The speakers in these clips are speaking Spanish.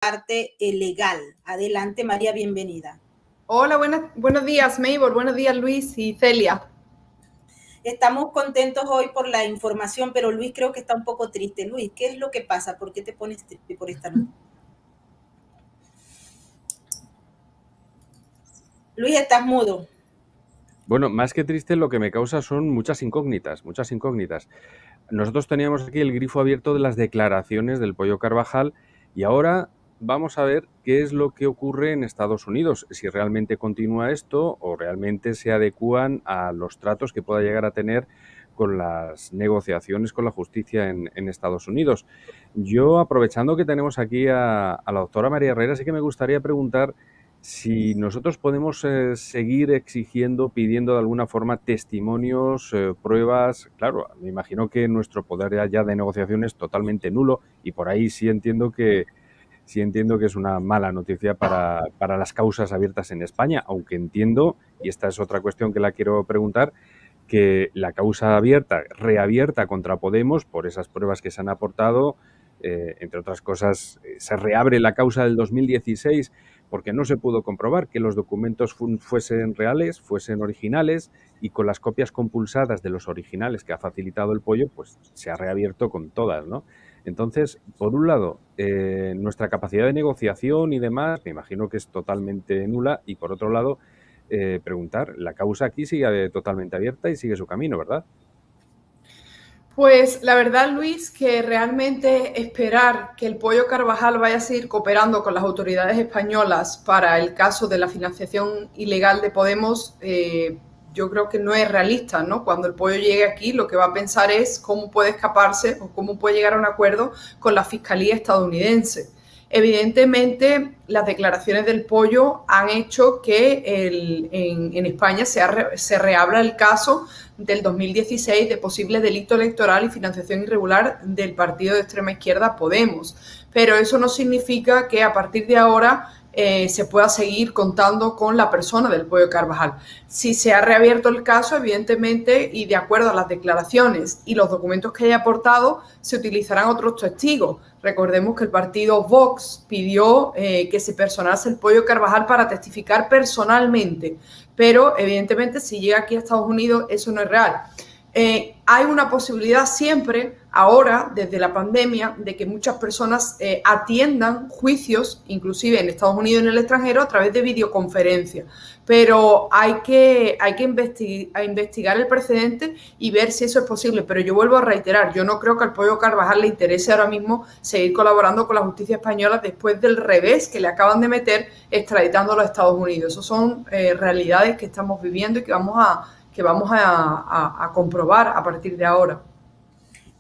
parte legal. Adelante, María, bienvenida. Hola, buenos días, Maybor. Buenos días, Luis y Celia. Estamos contentos hoy por la información, pero Luis creo que está un poco triste. Luis, ¿qué es lo que pasa? ¿Por qué te pones triste por esta noche? Luis, estás mudo. Bueno, más que triste, lo que me causa son muchas incógnitas, muchas incógnitas. Nosotros teníamos aquí el grifo abierto de las declaraciones del Pollo Carvajal y ahora vamos a ver qué es lo que ocurre en Estados Unidos, si realmente continúa esto o realmente se adecúan a los tratos que pueda llegar a tener con las negociaciones con la justicia en Estados Unidos. Yo, aprovechando que tenemos aquí a la doctora María Herrera, sí que me gustaría preguntar si nosotros podemos seguir exigiendo, pidiendo de alguna forma testimonios, pruebas. Claro, me imagino que nuestro poder ya de negociación es totalmente nulo y por ahí sí entiendo que es una mala noticia para las causas abiertas en España, aunque entiendo, y esta es otra cuestión que la quiero preguntar, que la causa abierta, reabierta contra Podemos por esas pruebas que se han aportado, entre otras cosas, se reabre la causa del 2016 porque no se pudo comprobar que los documentos fuesen reales, fuesen originales, y con las copias compulsadas de los originales que ha facilitado el Pollo, pues se ha reabierto con todas, ¿no? Entonces, por un lado, nuestra capacidad de negociación y demás, me imagino que es totalmente nula, y por otro lado, preguntar, la causa aquí sigue totalmente abierta y sigue su camino, ¿verdad? Pues la verdad, Luis, que realmente esperar que el Pollo Carvajal vaya a seguir cooperando con las autoridades españolas para el caso de la financiación ilegal de Podemos, yo creo que no es realista, ¿no? Cuando el Pollo llegue aquí, lo que va a pensar es cómo puede escaparse o cómo puede llegar a un acuerdo con la Fiscalía estadounidense. Evidentemente, las declaraciones del Pollo han hecho que en España se reabra el caso del 2016 de posible delito electoral y financiación irregular del partido de extrema izquierda Podemos. Pero eso no significa que a partir de ahora se pueda seguir contando con la persona del Pollo Carvajal. Si se ha reabierto el caso, evidentemente, y de acuerdo a las declaraciones y los documentos que haya aportado, se utilizarán otros testigos. Recordemos que el partido Vox pidió que se personase el Pollo Carvajal para testificar personalmente, pero evidentemente si llega aquí a Estados Unidos eso no es real. Hay una posibilidad siempre, ahora, desde la pandemia, de que muchas personas atiendan juicios, inclusive en Estados Unidos y en el extranjero, a través de videoconferencia. Pero hay que investigar el precedente y ver si eso es posible. Pero yo vuelvo a reiterar, yo no creo que al Pollo Carvajal le interese ahora mismo seguir colaborando con la justicia española después del revés que le acaban de meter extraditándolo a Estados Unidos. Esas son realidades que estamos viviendo y que vamos a comprobar a partir de ahora.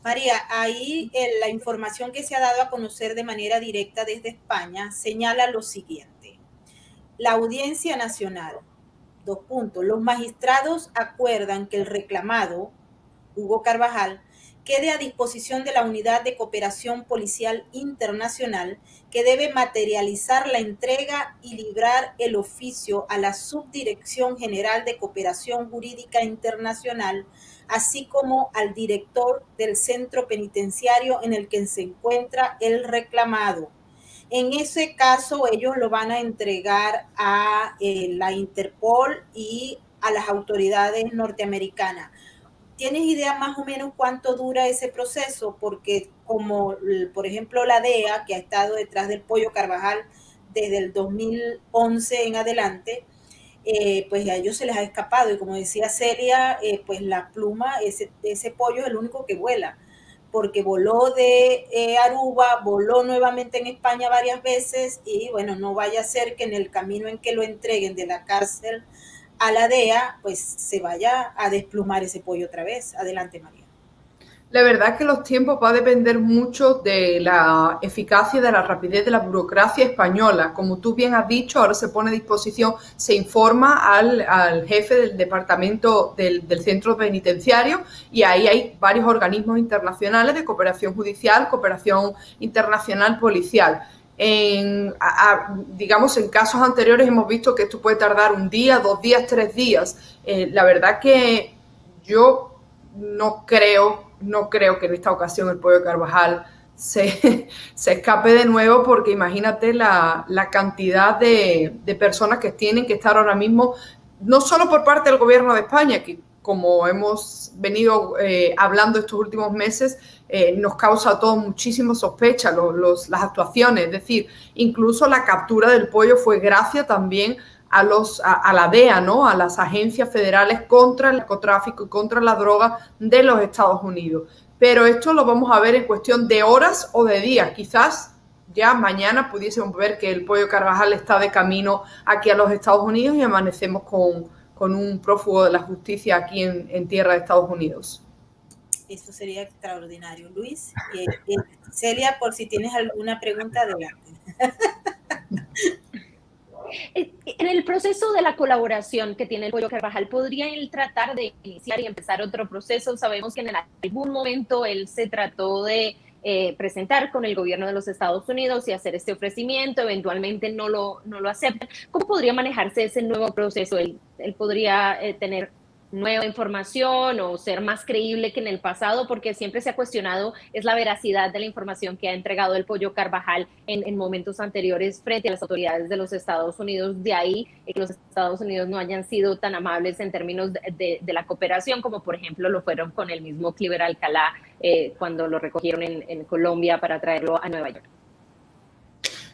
María, ahí la información que se ha dado a conocer de manera directa desde España señala lo siguiente. La Audiencia Nacional, los magistrados acuerdan que el reclamado, Hugo Carvajal, quede a disposición de la Unidad de Cooperación Policial Internacional, que debe materializar la entrega y librar el oficio a la Subdirección General de Cooperación Jurídica Internacional, así como al director del centro penitenciario en el que se encuentra el reclamado. En ese caso, ellos lo van a entregar a la Interpol y a las autoridades norteamericanas. ¿Tienes idea más o menos cuánto dura ese proceso? Porque como, por ejemplo, la DEA, que ha estado detrás del Pollo Carvajal desde el 2011 en adelante, pues a ellos se les ha escapado. Y como decía Celia, pues la pluma, ese pollo es el único que vuela, porque voló de Aruba, voló nuevamente en España varias veces y bueno, no vaya a ser que en el camino en que lo entreguen de la cárcel a la DEA, pues se vaya a desplumar ese pollo otra vez. Adelante, María. La verdad es que los tiempos va a depender mucho de la eficacia y de la rapidez de la burocracia española. Como tú bien has dicho, ahora se pone a disposición, se informa al jefe del departamento del centro penitenciario y ahí hay varios organismos internacionales de cooperación judicial, cooperación internacional policial. Digamos, en casos anteriores hemos visto que esto puede tardar un día, 2 días, 3 días. La verdad que yo no creo que en esta ocasión el Pollo Carvajal se escape de nuevo, porque imagínate la cantidad de personas que tienen que estar ahora mismo, no solo por parte del gobierno de España, que como hemos venido hablando estos últimos meses, nos causa a todos muchísima sospecha las actuaciones. Es decir, incluso la captura del pollo fue gracias también a la DEA, ¿no? A las agencias federales contra el narcotráfico y contra la droga de los Estados Unidos. Pero esto lo vamos a ver en cuestión de horas o de días. Quizás ya mañana pudiésemos ver que el pollo Carvajal está de camino aquí a los Estados Unidos y amanecemos con un prófugo de la justicia aquí en tierra de Estados Unidos. Eso sería extraordinario. Luis, Celia, por si tienes alguna pregunta, adelante. En el proceso de la colaboración que tiene el pollo Carvajal, ¿podría él tratar de iniciar y empezar otro proceso? Sabemos que en algún momento él se trató de presentar con el gobierno de los Estados Unidos y hacer este ofrecimiento, eventualmente no lo aceptan. ¿Cómo podría manejarse ese nuevo proceso? ¿Él podría tener nueva información o ser más creíble que en el pasado? Porque siempre se ha cuestionado es la veracidad de la información que ha entregado el pollo Carvajal en momentos anteriores frente a las autoridades de los Estados Unidos. De ahí que los Estados Unidos no hayan sido tan amables en términos de la cooperación, como por ejemplo lo fueron con el mismo Cliver Alcalá cuando lo recogieron en Colombia para traerlo a Nueva York.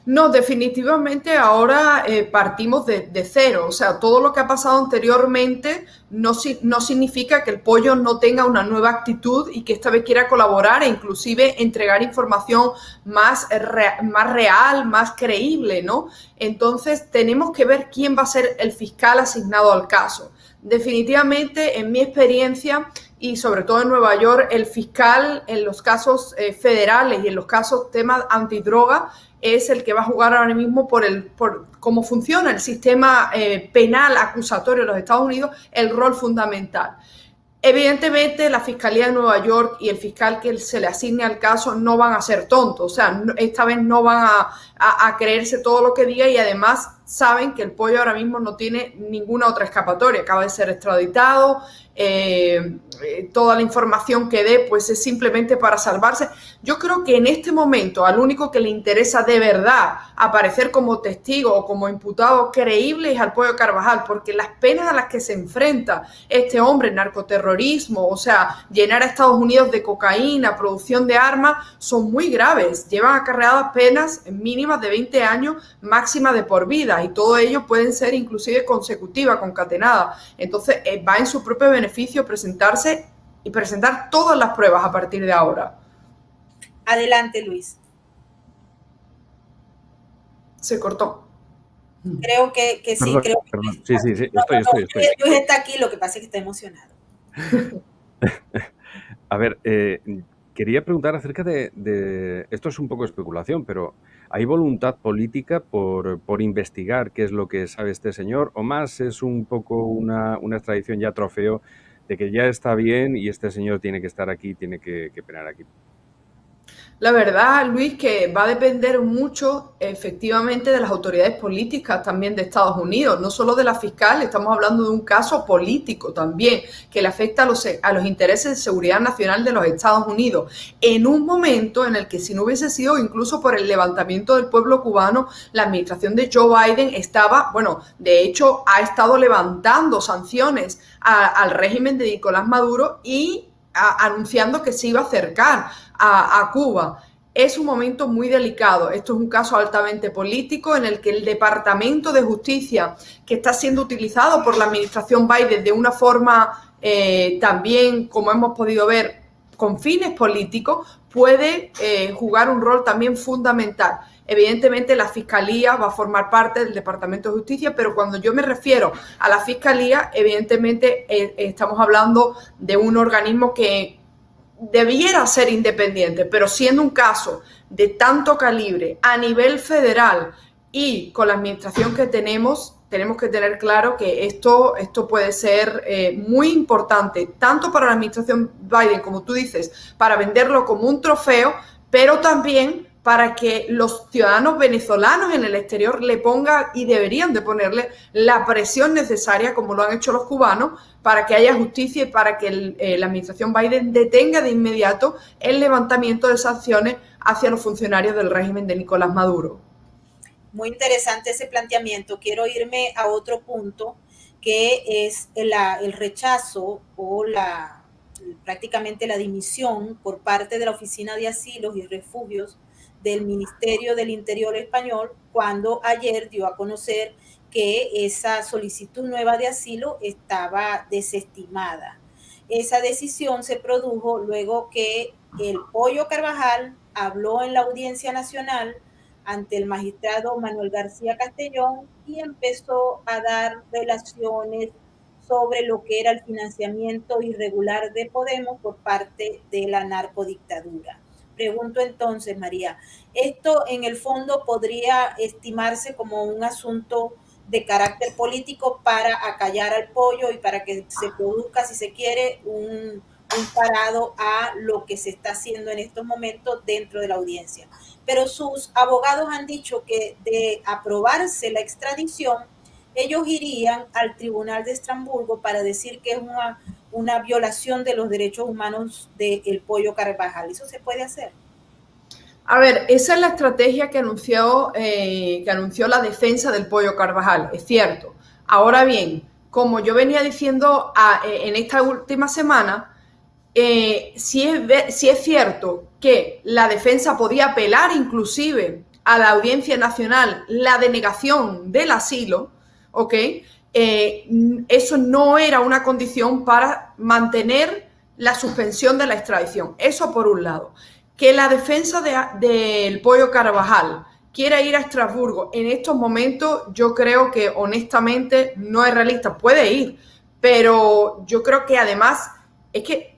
No, definitivamente ahora partimos de cero. O sea, todo lo que ha pasado anteriormente no significa que el pollo no tenga una nueva actitud y que esta vez quiera colaborar e inclusive entregar información más real, más creíble, ¿no? Entonces tenemos que ver quién va a ser el fiscal asignado al caso. Definitivamente, en mi experiencia, y sobre todo en Nueva York, el fiscal en los casos federales y en los casos temas antidroga es el que va a jugar ahora mismo por cómo funciona el sistema penal acusatorio de los Estados Unidos, el rol fundamental. Evidentemente, la Fiscalía de Nueva York y el fiscal que se le asigne al caso no van a ser tontos, o sea, esta vez no van a creerse todo lo que diga, y además saben que el pollo ahora mismo no tiene ninguna otra escapatoria, acaba de ser extraditado, toda la información que dé pues es simplemente para salvarse. Yo creo que en este momento al único que le interesa de verdad aparecer como testigo o como imputado creíble es al pollo Carvajal, porque las penas a las que se enfrenta este hombre, narcoterrorismo, o sea, llenar a Estados Unidos de cocaína, producción de armas, son muy graves. Llevan acarreadas penas mínimas de 20 años, máximas de por vida, y todo ello pueden ser inclusive consecutivas, concatenadas. Entonces va en su propio beneficio presentarse y presentar todas las pruebas a partir de ahora. Adelante, Luis. Se cortó. Creo que sí. Perdón. Sí, estoy. Luis está aquí, lo que pasa es que está emocionado. A ver, quería preguntar acerca de... Esto es un poco especulación, pero ¿hay voluntad política por investigar qué es lo que sabe este señor? ¿O más es un poco una extradición ya trofeo de que ya está bien y este señor tiene que estar aquí, tiene que penar aquí? La verdad, Luis, que va a depender mucho efectivamente de las autoridades políticas también de Estados Unidos, no solo de la fiscal, estamos hablando de un caso político también que le afecta a los intereses de seguridad nacional de los Estados Unidos, en un momento en el que si no hubiese sido incluso por el levantamiento del pueblo cubano, la administración de Joe Biden estaba, bueno, de hecho ha estado levantando sanciones al régimen de Nicolás Maduro y anunciando que se iba a acercar a Cuba. Es un momento muy delicado. Esto es un caso altamente político en el que el Departamento de Justicia, que está siendo utilizado por la administración Biden de una forma también, como hemos podido ver, con fines políticos, puede jugar un rol también fundamental. Evidentemente la Fiscalía va a formar parte del Departamento de Justicia, pero cuando yo me refiero a la Fiscalía, evidentemente estamos hablando de un organismo que debiera ser independiente, pero siendo un caso de tanto calibre a nivel federal y con la administración que tenemos que tener claro que esto puede ser muy importante, tanto para la administración Biden, como tú dices, para venderlo como un trofeo, pero también para que los ciudadanos venezolanos en el exterior le pongan y deberían de ponerle la presión necesaria, como lo han hecho los cubanos, para que haya justicia y para que la administración Biden detenga de inmediato el levantamiento de sanciones hacia los funcionarios del régimen de Nicolás Maduro. Muy interesante ese planteamiento. Quiero irme a otro punto, que es el rechazo o prácticamente la dimisión por parte de la Oficina de Asilos y Refugios del Ministerio del Interior español, cuando ayer dio a conocer que esa solicitud nueva de asilo estaba desestimada. Esa decisión se produjo luego que el Pollo Carvajal habló en la Audiencia Nacional ante el magistrado Manuel García Castellón y empezó a dar relaciones sobre lo que era el financiamiento irregular de Podemos por parte de la narcodictadura. Pregunto entonces, María, ¿esto en el fondo podría estimarse como un asunto de carácter político para acallar al Pollo y para que se produzca, si se quiere, un parado a lo que se está haciendo en estos momentos dentro de la audiencia? Pero sus abogados han dicho que de aprobarse la extradición, ellos irían al Tribunal de Estrasburgo para decir que es una violación de los derechos humanos del Pollo Carvajal. ¿Eso se puede hacer? A ver, esa es la estrategia que anunció la defensa del Pollo Carvajal, es cierto. Ahora bien, como yo venía diciendo en esta última semana, si es cierto que la defensa podía apelar inclusive a la Audiencia Nacional la denegación del asilo, ¿ok? Eso no era una condición para mantener la suspensión de la extradición. Eso por un lado. Que la defensa del Pollo Carvajal quiera ir a Estrasburgo en estos momentos, yo creo que honestamente no es realista. Puede ir, pero yo creo que además es que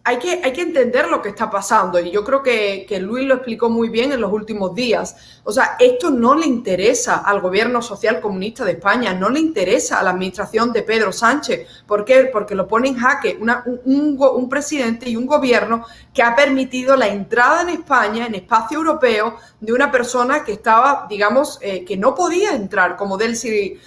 hay que entender lo que está pasando, y yo creo que Luis lo explicó muy bien en los últimos días. O sea, esto no le interesa al gobierno social comunista de España, no le interesa a la administración de Pedro Sánchez. ¿Por qué? Porque lo pone en jaque un presidente y un gobierno que ha permitido la entrada en España, en espacio europeo, de una persona que estaba, digamos, que no podía entrar, como Delcy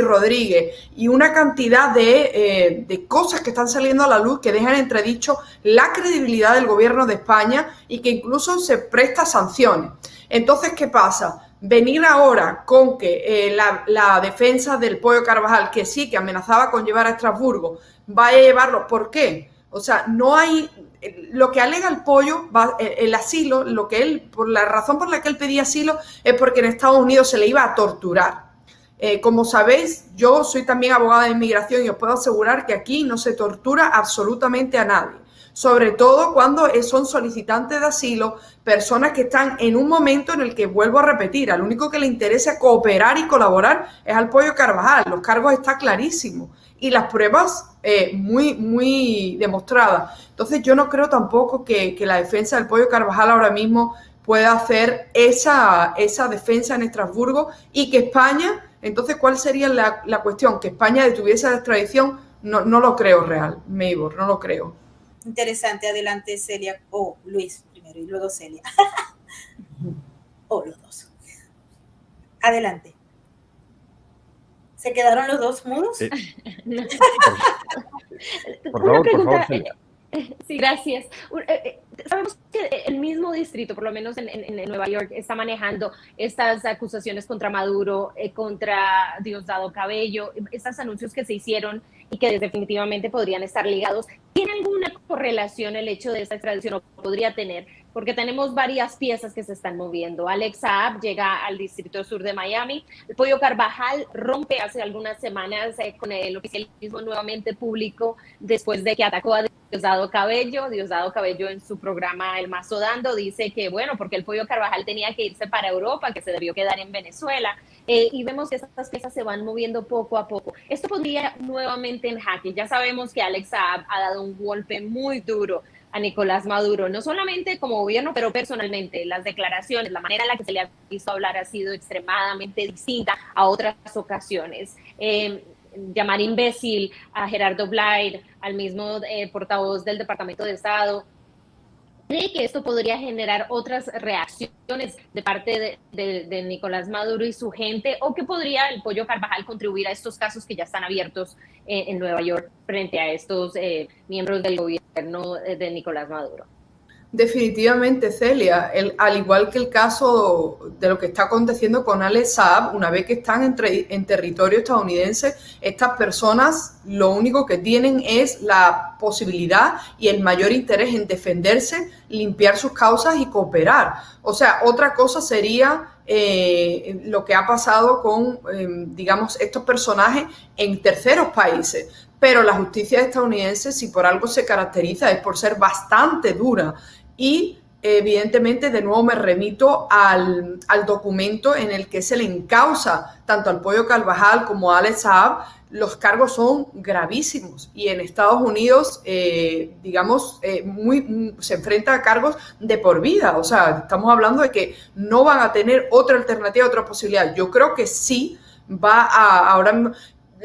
Rodríguez, y una cantidad de cosas que están saliendo a la luz que dejan entredicho la credibilidad del gobierno de España y que incluso se presta a sanciones. Entonces, ¿qué pasa? Venir ahora con que la defensa del Pollo Carvajal, que sí, que amenazaba con llevar a Estrasburgo, vaya a llevarlo. ¿Por qué? O sea, no hay... Lo que alega el Pollo, el asilo, por la razón por la que él pedía asilo es porque en Estados Unidos se le iba a torturar. Como sabéis, yo soy también abogada de inmigración y os puedo asegurar que aquí no se tortura absolutamente a nadie. Sobre todo cuando son solicitantes de asilo, personas que están en un momento en el que, vuelvo a repetir, al único que le interesa cooperar y colaborar es al Pollo Carvajal. Los cargos están clarísimos y las pruebas muy, muy demostradas. Entonces yo no creo tampoco que la defensa del Pollo Carvajal ahora mismo pueda hacer esa defensa en Estrasburgo, y que España, entonces, ¿cuál sería la cuestión? ¿Que España detuviese la extradición? No lo creo real, Maybor, no lo creo. Interesante, adelante Celia, o Luis primero y luego Celia. O los dos. Adelante. ¿Se quedaron los dos mudos? Por favor, Celia. Sí, gracias. Sabemos que el mismo distrito, por lo menos en Nueva York, está manejando estas acusaciones contra Maduro, contra Diosdado Cabello, estos anuncios que se hicieron y que definitivamente podrían estar ligados. ¿Tiene alguna correlación el hecho de esta extradición, o podría tener? Porque tenemos varias piezas que se están moviendo. Alex Saab llega al Distrito Sur de Miami. El Pollo Carvajal rompe hace algunas semanas con el oficialismo nuevamente público después de que atacó a Diosdado Cabello. Diosdado Cabello, en su programa El Mazo Dando, dice que, bueno, porque el Pollo Carvajal tenía que irse para Europa, que se debió quedar en Venezuela. Y vemos que estas piezas se van moviendo poco a poco. Esto pondría nuevamente en jaque. Ya sabemos que Alex Saab ha dado un golpe muy duro a Nicolás Maduro, no solamente como gobierno, pero personalmente. Las declaraciones, la manera en la que se le ha visto hablar ha sido extremadamente distinta a otras ocasiones. Llamar imbécil a Gerardo Blayr, al mismo portavoz del Departamento de Estado. ¿Cree que esto podría generar otras reacciones de parte de Nicolás Maduro y su gente, o que podría el Pollo Carvajal contribuir a estos casos que ya están abiertos en Nueva York frente a estos miembros del gobierno de Nicolás Maduro? Definitivamente, Celia, al igual que el caso de lo que está aconteciendo con Alex Saab, una vez que están en territorio estadounidense, estas personas lo único que tienen es la posibilidad y el mayor interés en defenderse, limpiar sus causas y cooperar. O sea, otra cosa sería lo que ha pasado con, digamos, estos personajes en terceros países. Pero la justicia estadounidense, si por algo se caracteriza, es por ser bastante dura. Y evidentemente, de nuevo me remito al documento en el que se le encausa tanto al Pollo Carvajal como a Alex Saab. Los cargos son gravísimos y en Estados Unidos, digamos, se enfrenta a cargos de por vida. O sea, estamos hablando de que no van a tener otra alternativa, otra posibilidad. Yo creo que sí va a ahora mismo.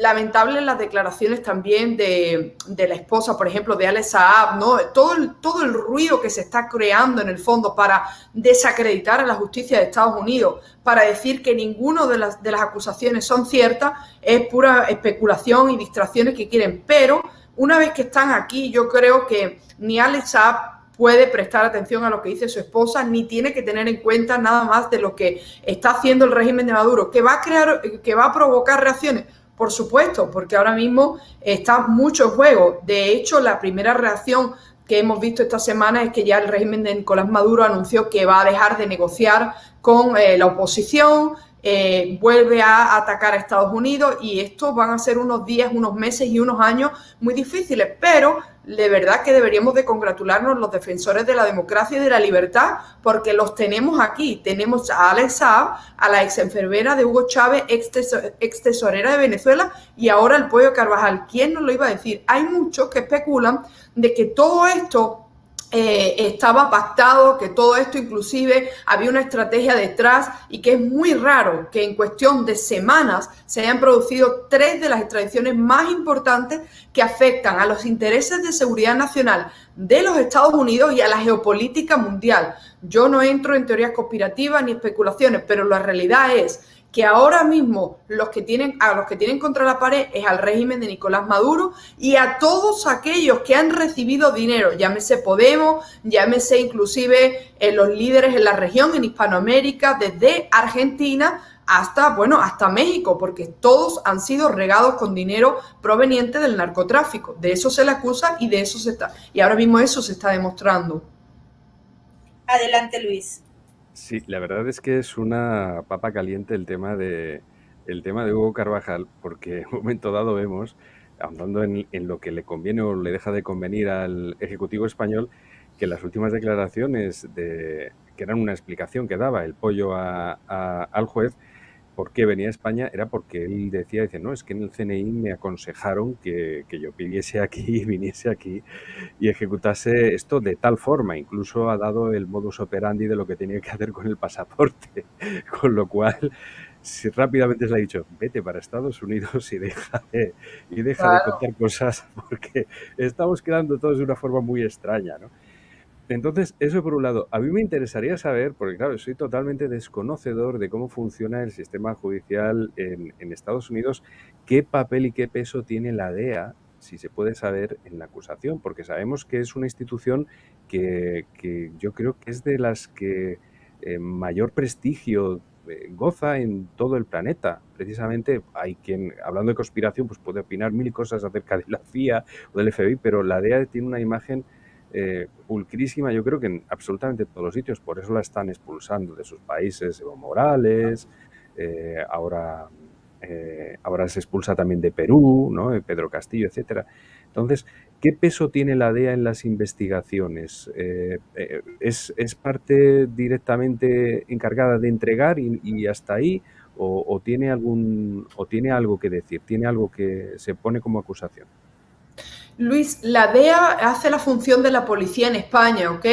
Lamentable las declaraciones también de la esposa, por ejemplo, de Alex Saab, ¿no? Todo el ruido que se está creando en el fondo para desacreditar a la justicia de Estados Unidos, para decir que ninguna de las acusaciones son ciertas, es pura especulación y distracciones que quieren. Pero una vez que están aquí, yo creo que ni Alex Saab puede prestar atención a lo que dice su esposa, ni tiene que tener en cuenta nada más de lo que está haciendo el régimen de Maduro, que va a provocar reacciones. Por supuesto, porque ahora mismo está mucho en juego. De hecho, la primera reacción que hemos visto esta semana es que ya el régimen de Nicolás Maduro anunció que va a dejar de negociar con la oposición, vuelve a atacar a Estados Unidos y estos van a ser unos días, unos meses y unos años muy difíciles, pero de verdad que deberíamos de congratularnos los defensores de la democracia y de la libertad porque los tenemos aquí. Tenemos a Alex Saab, a la ex enfermera de Hugo Chávez, ex tesorera de Venezuela y ahora el Pollo Carvajal. ¿Quién nos lo iba a decir? Hay muchos que especulan de que todo esto estaba pactado, que todo esto inclusive había una estrategia detrás y que es muy raro que en cuestión de semanas se hayan producido 3 de las extradiciones más importantes que afectan a los intereses de seguridad nacional de los Estados Unidos y a la geopolítica mundial. Yo no entro en teorías conspirativas ni especulaciones, pero la realidad es que ahora mismo a los que tienen contra la pared es al régimen de Nicolás Maduro y a todos aquellos que han recibido dinero, llámese Podemos, llámese inclusive los líderes en la región, en Hispanoamérica, desde Argentina hasta México, porque todos han sido regados con dinero proveniente del narcotráfico. De eso se le acusa y y ahora mismo eso se está demostrando. Adelante, Luis. Sí, la verdad es que es una papa caliente el tema de Hugo Carvajal, porque en un momento dado vemos, ahondando en lo que le conviene o le deja de convenir al Ejecutivo español, que las últimas declaraciones que eran una explicación que daba el Pollo al juez, por qué venía a España, era porque él dice, no, es que en el CNI me aconsejaron que yo viniese aquí y ejecutase esto de tal forma. Incluso ha dado el modus operandi de lo que tenía que hacer con el pasaporte. Con lo cual, si rápidamente se le ha dicho, vete para Estados Unidos y deja de contar cosas, porque estamos quedando todos de una forma muy extraña, ¿no? Entonces, eso por un lado. A mí me interesaría saber, porque claro, soy totalmente desconocedor de cómo funciona el sistema judicial en Estados Unidos, qué papel y qué peso tiene la DEA, si se puede saber, en la acusación, porque sabemos que es una institución que yo creo que es de las que mayor prestigio goza en todo el planeta. Precisamente hay quien, hablando de conspiración, pues puede opinar mil cosas acerca de la CIA o del FBI, pero la DEA tiene una imagen pulcrísima, yo creo que en absolutamente todos los sitios, por eso la están expulsando de sus países. Evo Morales, ahora se expulsa también de Perú, ¿no? Pedro Castillo, etcétera. Entonces, ¿qué peso tiene la DEA en las investigaciones? ¿Es parte directamente encargada de entregar y hasta ahí? ¿O tiene algo que decir? ¿Tiene algo que se pone como acusación? Luis, la DEA hace la función de la policía en España, ¿ok?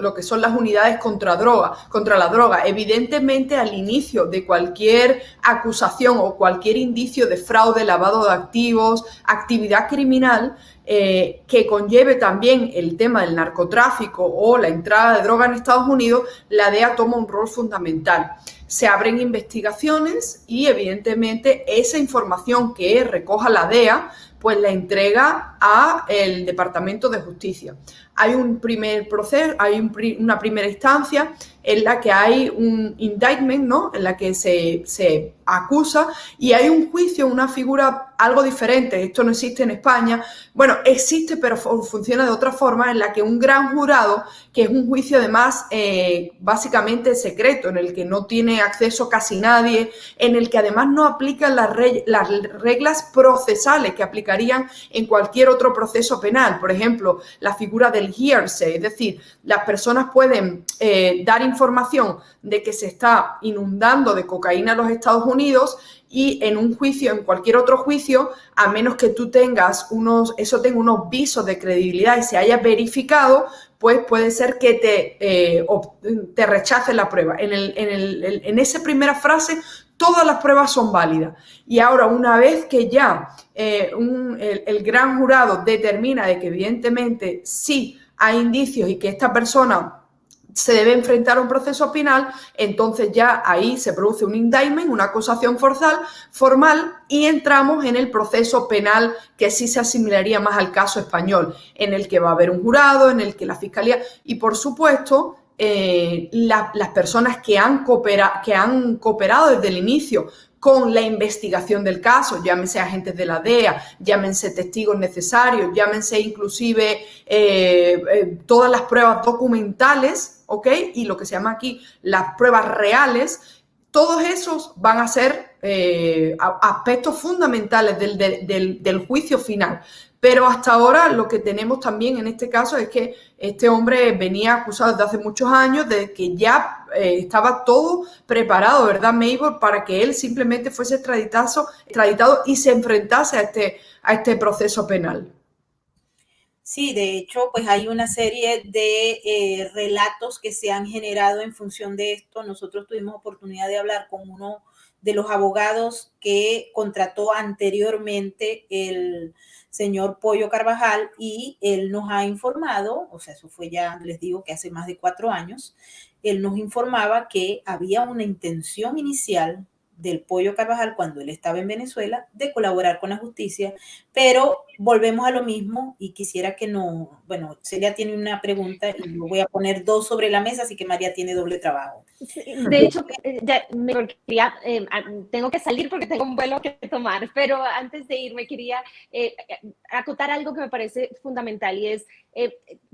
Lo que son las unidades contra la droga. Evidentemente, al inicio de cualquier acusación o cualquier indicio de fraude, lavado de activos, actividad criminal, que conlleve también el tema del narcotráfico o la entrada de droga en Estados Unidos, la DEA toma un rol fundamental. se abren investigaciones y evidentemente esa información que recoja la DEA pues la entrega al Departamento de Justicia. Hay un primer proceso, una primera instancia en la que hay un indictment, ¿no? En la que se acusa, y hay un juicio, una figura algo diferente. Esto no existe en España. Bueno, existe, pero funciona de otra forma, en la que un gran jurado, que es un juicio además básicamente secreto, en el que no tiene acceso casi nadie, en el que además no aplican las reglas procesales que aplicarían en cualquier otro proceso penal. Por ejemplo, la figura del hearsay, es decir, las personas pueden dar información de que se está inundando de cocaína en los Estados Unidos, y en un juicio, en cualquier otro juicio, a menos que tú tengas eso tenga unos visos de credibilidad y se haya verificado, pues puede ser que te rechacen la prueba. En esa primera frase, todas las pruebas son válidas. Y ahora, una vez que ya el gran jurado determina de que evidentemente sí hay indicios y que esta persona se debe enfrentar a un proceso penal, entonces ya ahí se produce un indictment, una acusación formal, y entramos en el proceso penal, que sí se asimilaría más al caso español, en el que va a haber un jurado, en el que la fiscalía y, por supuesto, las personas que han cooperado desde el inicio con la investigación del caso, llámense agentes de la DEA, llámense testigos necesarios, llámense inclusive todas las pruebas documentales, ¿ok? Y lo que se llama aquí las pruebas reales. Todos esos van a ser aspectos fundamentales del juicio final. Pero hasta ahora lo que tenemos también en este caso es que este hombre venía acusado desde hace muchos años, de que ya estaba todo preparado, ¿verdad, Mabel?, para que él simplemente fuese extraditado y se enfrentase a este proceso penal. Sí, de hecho, pues hay una serie de relatos que se han generado en función de esto. Nosotros tuvimos oportunidad de hablar con uno de los abogados que contrató anteriormente el señor Pollo Carvajal, y él nos ha informado, o sea, eso fue ya, les digo, que hace más de 4 años, él nos informaba que había una intención inicial del Pollo Carvajal cuando él estaba en Venezuela de colaborar con la justicia, pero volvemos a lo mismo y quisiera que no, bueno, Celia tiene una pregunta y yo voy a poner 2 sobre la mesa, así que María tiene doble trabajo. De hecho, ya tengo que salir porque tengo un vuelo que tomar, pero antes de irme quería acotar algo que me parece fundamental, y es,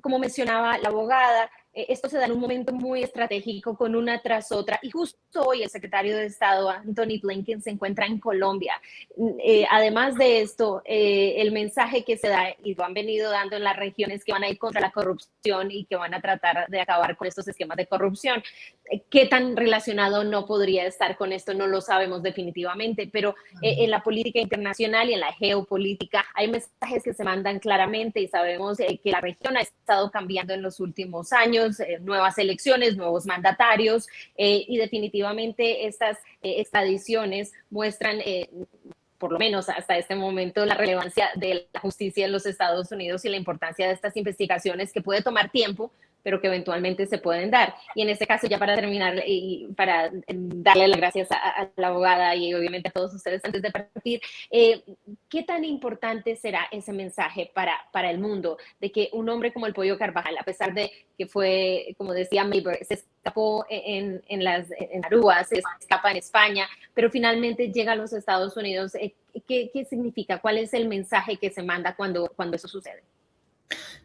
como mencionaba la abogada, esto se da en un momento muy estratégico, con una tras otra, y justo hoy el secretario de Estado, Antony Blinken, se encuentra en Colombia. Además de esto, el mensaje que se da, y lo han venido dando en las regiones, que van a ir contra la corrupción y que van a tratar de acabar con estos esquemas de corrupción. ¿Qué tan relacionado no podría estar con esto? No lo sabemos definitivamente, pero en la política internacional y en la geopolítica hay mensajes que se mandan claramente, y sabemos que la región ha estado cambiando en los últimos años, nuevas elecciones, nuevos mandatarios, y definitivamente estas extradiciones muestran, por lo menos hasta este momento, la relevancia de la justicia en los Estados Unidos y la importancia de estas investigaciones, que puede tomar tiempo, pero que eventualmente se pueden dar. Y en este caso, ya para terminar y para darle las gracias a la abogada y obviamente a todos ustedes antes de partir, ¿qué tan importante será ese mensaje para el mundo de que un hombre como el Pollo Carvajal, a pesar de que fue, como decía Mabel, se escapó en Aruba, se escapa en España, pero finalmente llega a los Estados Unidos? ¿Qué significa? ¿Cuál es el mensaje que se manda cuando eso sucede?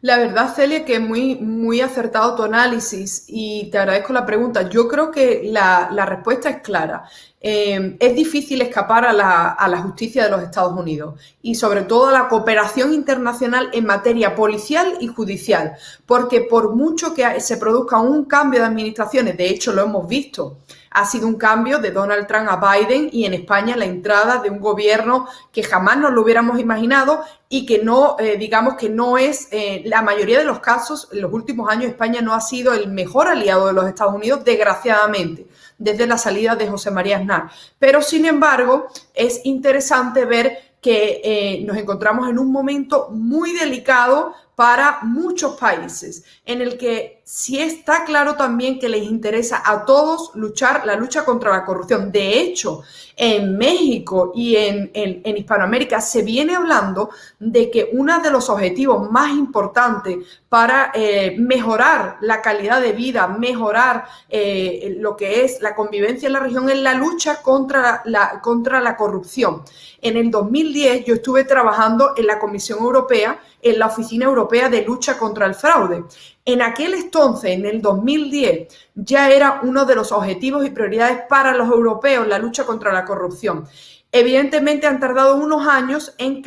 La verdad, Celia, que es muy acertado tu análisis, y te agradezco la pregunta. Yo creo que la respuesta es clara. Es difícil escapar a la justicia de los Estados Unidos, y sobre todo a la cooperación internacional en materia policial y judicial, porque por mucho que se produzca un cambio de administraciones, de hecho lo hemos visto, ha sido un cambio de Donald Trump a Biden, y en España la entrada de un gobierno que jamás nos lo hubiéramos imaginado, y que no, digamos que no es, la mayoría de los casos, en los últimos años España no ha sido el mejor aliado de los Estados Unidos, desgraciadamente, desde la salida de José María Aznar. Pero, sin embargo, es interesante ver que nos encontramos en un momento muy delicado para muchos países, en el que sí está claro también que les interesa a todos la lucha contra la corrupción. De hecho, en México y en Hispanoamérica se viene hablando de que uno de los objetivos más importantes para mejorar la calidad de vida, mejorar lo que es la convivencia en la región, es la lucha contra la corrupción. En el 2010 yo estuve trabajando en la Comisión Europea, en la Oficina Europea de Lucha contra el Fraude. En aquel entonces, en el 2010, ya era uno de los objetivos y prioridades para los europeos la lucha contra la corrupción. Evidentemente han tardado unos años en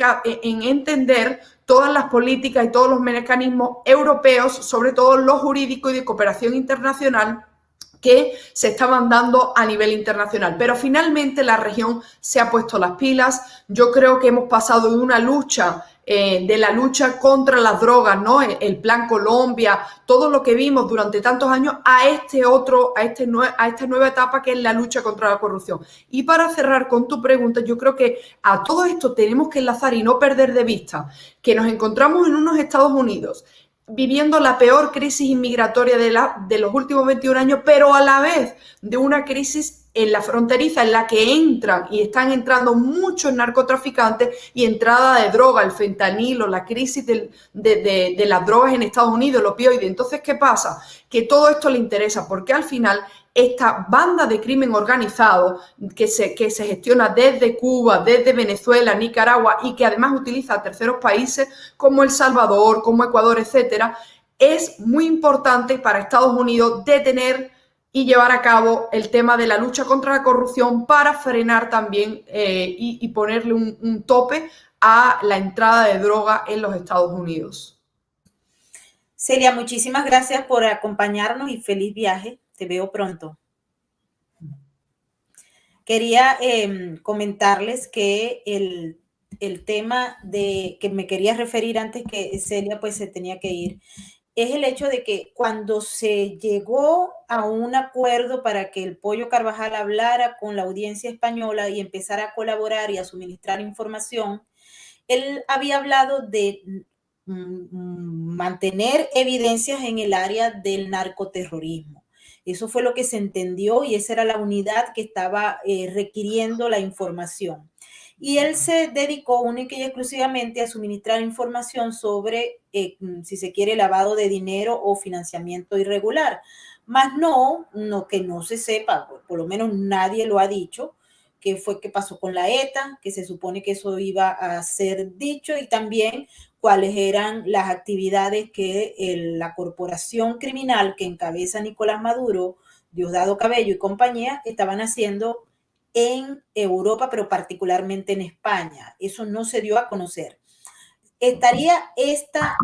entender todas las políticas y todos los mecanismos europeos, sobre todo los jurídicos y de cooperación internacional, que se estaban dando a nivel internacional. Pero finalmente la región se ha puesto las pilas. Yo creo que hemos pasado de una lucha, de la lucha contra las drogas, ¿no? El Plan Colombia, todo lo que vimos durante tantos años, a esta nueva etapa que es la lucha contra la corrupción. Y para cerrar con tu pregunta, yo creo que a todo esto tenemos que enlazar y no perder de vista que nos encontramos en unos Estados Unidos viviendo la peor crisis inmigratoria de los últimos 21 años, pero a la vez de una crisis en la fronteriza en la que entran y están entrando muchos narcotraficantes y entrada de droga, el fentanilo, la crisis de las drogas en Estados Unidos, los opioides. Entonces, ¿qué pasa? Que todo esto le interesa porque al final esta banda de crimen organizado que se gestiona desde Cuba, desde Venezuela, Nicaragua y que además utiliza a terceros países como El Salvador, como Ecuador, etcétera, es muy importante para Estados Unidos detener y llevar a cabo el tema de la lucha contra la corrupción para frenar también y ponerle un tope a la entrada de droga en los Estados Unidos. Celia, muchísimas gracias por acompañarnos y feliz viaje. Te veo pronto. Quería comentarles que el tema que me quería referir antes que Celia pues se tenía que ir, es el hecho de que cuando se llegó a un acuerdo para que el Pollo Carvajal hablara con la audiencia española y empezara a colaborar y a suministrar información, él había hablado de mantener evidencias en el área del narcoterrorismo. Eso fue lo que se entendió y esa era la unidad que estaba requiriendo la información. Y él se dedicó única y exclusivamente a suministrar información sobre, si se quiere, lavado de dinero o financiamiento irregular. Más que no se sepa, por lo menos nadie lo ha dicho, qué fue que pasó con la ETA, que se supone que eso iba a ser dicho, y también cuáles eran las actividades que la corporación criminal que encabeza Nicolás Maduro, Diosdado Cabello y compañía estaban haciendo en Europa, pero particularmente en España. Eso no se dio a conocer. ¿Estaría esta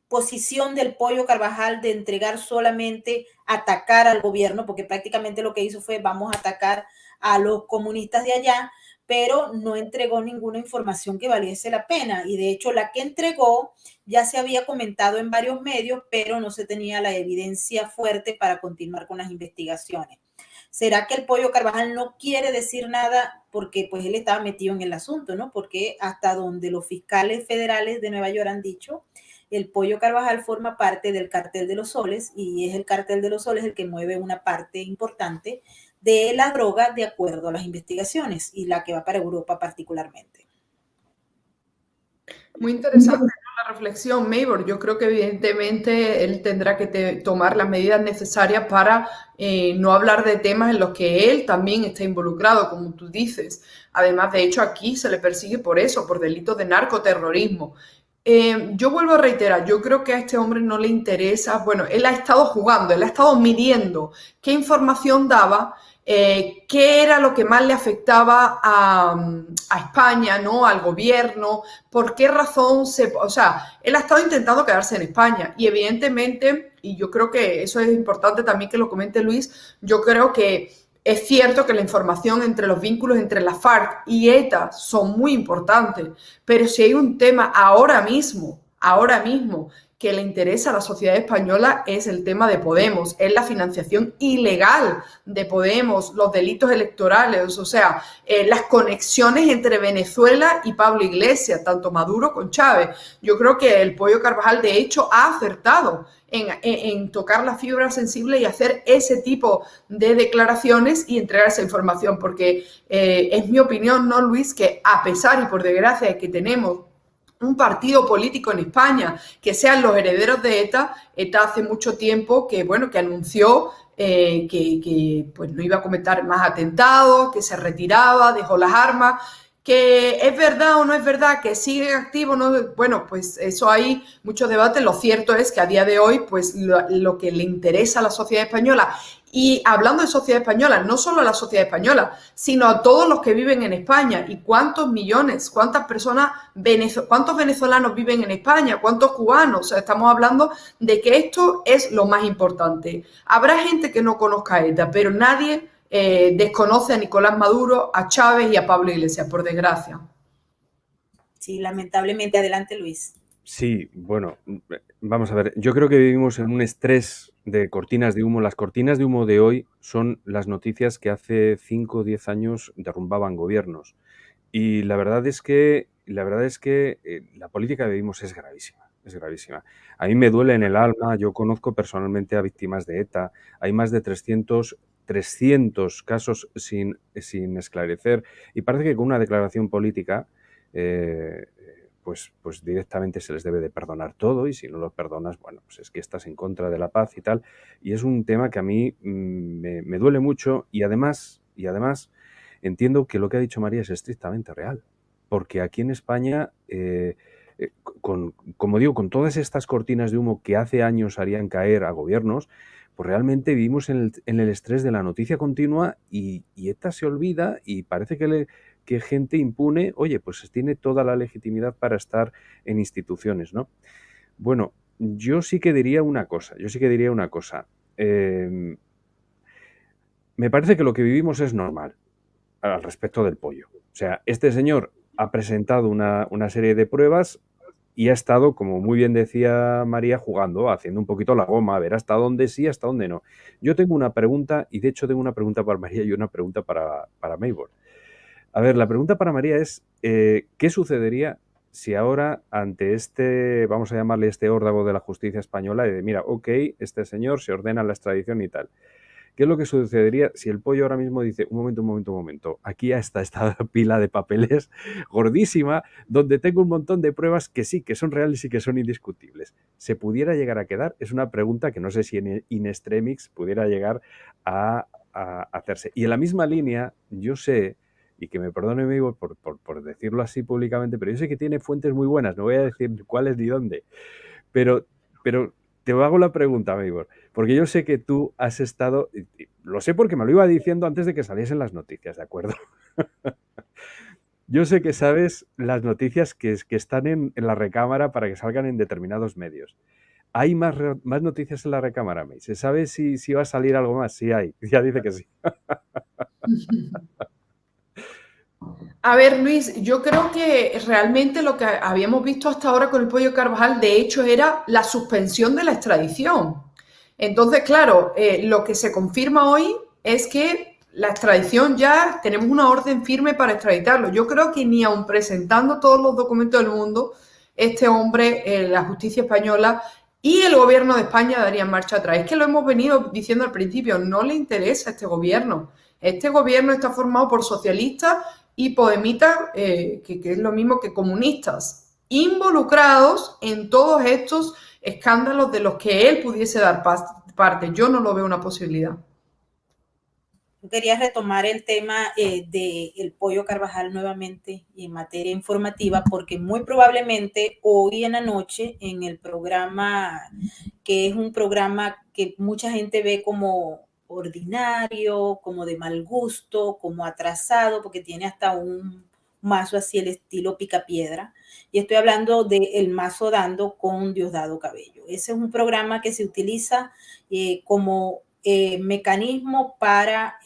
posición del Pollo Carvajal de entregar solamente, atacar al gobierno, porque prácticamente lo que hizo fue vamos a atacar a los comunistas de allá, pero no entregó ninguna información que valiese la pena? Y de hecho la que entregó ya se había comentado en varios medios, pero no se tenía la evidencia fuerte para continuar con las investigaciones. ¿Será que el Pollo Carvajal no quiere decir nada porque pues él estaba metido en el asunto, ¿no? Porque hasta donde los fiscales federales de Nueva York han dicho, el Pollo Carvajal forma parte del Cartel de los Soles y es el Cartel de los Soles el que mueve una parte importante de la droga de acuerdo a las investigaciones y la que va para Europa particularmente. Muy interesante la reflexión, Maybor. Yo creo que evidentemente él tendrá que tomar las medidas necesarias para no hablar de temas en los que él también está involucrado, como tú dices. Además, de hecho, aquí se le persigue por eso, por delitos de narcoterrorismo. Yo vuelvo a reiterar, yo creo que a este hombre no le interesa, bueno, él ha estado jugando, él ha estado midiendo qué información daba, qué era lo que más le afectaba a España, ¿no? Al gobierno, por qué razón o sea, él ha estado intentando quedarse en España y evidentemente, y yo creo que eso es importante también que lo comente Luis, yo creo que es cierto que la información entre los vínculos entre la FARC y ETA son muy importantes, pero si hay un tema ahora mismo que le interesa a la sociedad española es el tema de Podemos, es la financiación ilegal de Podemos, los delitos electorales, o sea, las conexiones entre Venezuela y Pablo Iglesias, tanto Maduro con Chávez. Yo creo que el Pollo Carvajal, de hecho, ha acertado en tocar la fibra sensible y hacer ese tipo de declaraciones y entregar esa información, porque es mi opinión, ¿no, Luis?, que a pesar y por desgracia de que tenemos un partido político en España que sean los herederos de ETA, ETA hace mucho tiempo que, bueno, que anunció que pues no iba a cometer más atentados, que se retiraba, dejó las armas. ¿Que es verdad o no es verdad? ¿Que sigue activo? ¿No? Bueno, pues eso hay mucho debate. Lo cierto es que a día de hoy, pues lo que le interesa a la sociedad española, y hablando de sociedad española, no solo a la sociedad española, sino a todos los que viven en España. ¿Y cuántos millones, cuántas personas, cuántos venezolanos viven en España? ¿Cuántos cubanos? O sea, estamos hablando de que esto es lo más importante. Habrá gente que no conozca a ETA, pero nadie desconoce a Nicolás Maduro, a Chávez y a Pablo Iglesias, por desgracia. Sí, lamentablemente. Adelante, Luis. Sí, bueno, vamos a ver, yo creo que vivimos en un estrés de cortinas de humo. Las cortinas de humo de hoy son las noticias que hace 5 o 10 años derrumbaban gobiernos. Y la verdad es que la política que vivimos es gravísima, es gravísima. A mí me duele en el alma, yo conozco personalmente a víctimas de ETA, hay más de 300 casos sin esclarecer, y parece que con una declaración política pues directamente se les debe de perdonar todo, y si no lo perdonas, bueno, pues es que estás en contra de la paz y tal. Y es un tema que a mí me duele mucho, y además entiendo que lo que ha dicho María es estrictamente real, porque aquí en España, como digo, con todas estas cortinas de humo que hace años harían caer a gobiernos, pues realmente vivimos en el estrés de la noticia continua, y ETA se olvida, y parece que gente impune, oye, pues tiene toda la legitimidad para estar en instituciones, ¿no? Bueno, yo sí que diría una cosa. Me parece que lo que vivimos es normal al respecto del pollo. O sea, este señor ha presentado una serie de pruebas y ha estado, como muy bien decía María, jugando, haciendo un poquito la goma, a ver hasta dónde sí, hasta dónde no. Yo tengo una pregunta, y de hecho tengo una pregunta para María y una pregunta para Maybor. A ver, la pregunta para María es, ¿qué sucedería si ahora, ante vamos a llamarle este órdago de la justicia española, de mira, ok, este señor se ordena la extradición y tal? ¿Qué es lo que sucedería si el pollo ahora mismo dice, un momento, aquí ya está esta pila de papeles gordísima, donde tengo un montón de pruebas que sí, que son reales y que son indiscutibles? ¿Se pudiera llegar a quedar? Es una pregunta que no sé si in extremis pudiera llegar a hacerse. Y en la misma línea, yo sé, y que me perdone Maybor por decirlo así públicamente, pero yo sé que tiene fuentes muy buenas, no voy a decir cuáles ni dónde, pero te hago la pregunta, Maybor, porque yo sé que tú has estado, lo sé porque me lo iba diciendo antes de que saliesen las noticias, ¿de acuerdo? Yo sé que sabes las noticias que están en la recámara para que salgan en determinados medios. ¿Hay más noticias en la recámara, May? ¿Se sabe si va a salir algo más? Sí hay, ya dice que sí. A ver, Luis, yo creo que realmente lo que habíamos visto hasta ahora con el pollo Carvajal, de hecho, era la suspensión de la extradición. Entonces, claro, lo que se confirma hoy es que la extradición ya tenemos una orden firme para extraditarlo. Yo creo que ni aun presentando todos los documentos del mundo, este hombre, la justicia española y el gobierno de España darían marcha atrás. Es que lo hemos venido diciendo al principio, no le interesa a este gobierno. Este gobierno está formado por socialistas y podemitas, que es lo mismo que comunistas, involucrados en todos estos escándalos de los que él pudiese dar parte. Yo no lo veo una posibilidad. Yo quería retomar el tema del pollo Carvajal nuevamente en materia informativa, porque muy probablemente hoy en la noche en el programa, que es un programa que mucha gente ve como ordinario, como de mal gusto, como atrasado, porque tiene hasta un mazo así el estilo Picapiedra, y estoy hablando de El Mazo Dando con Diosdado Cabello. Ese es un programa que se utiliza como mecanismo para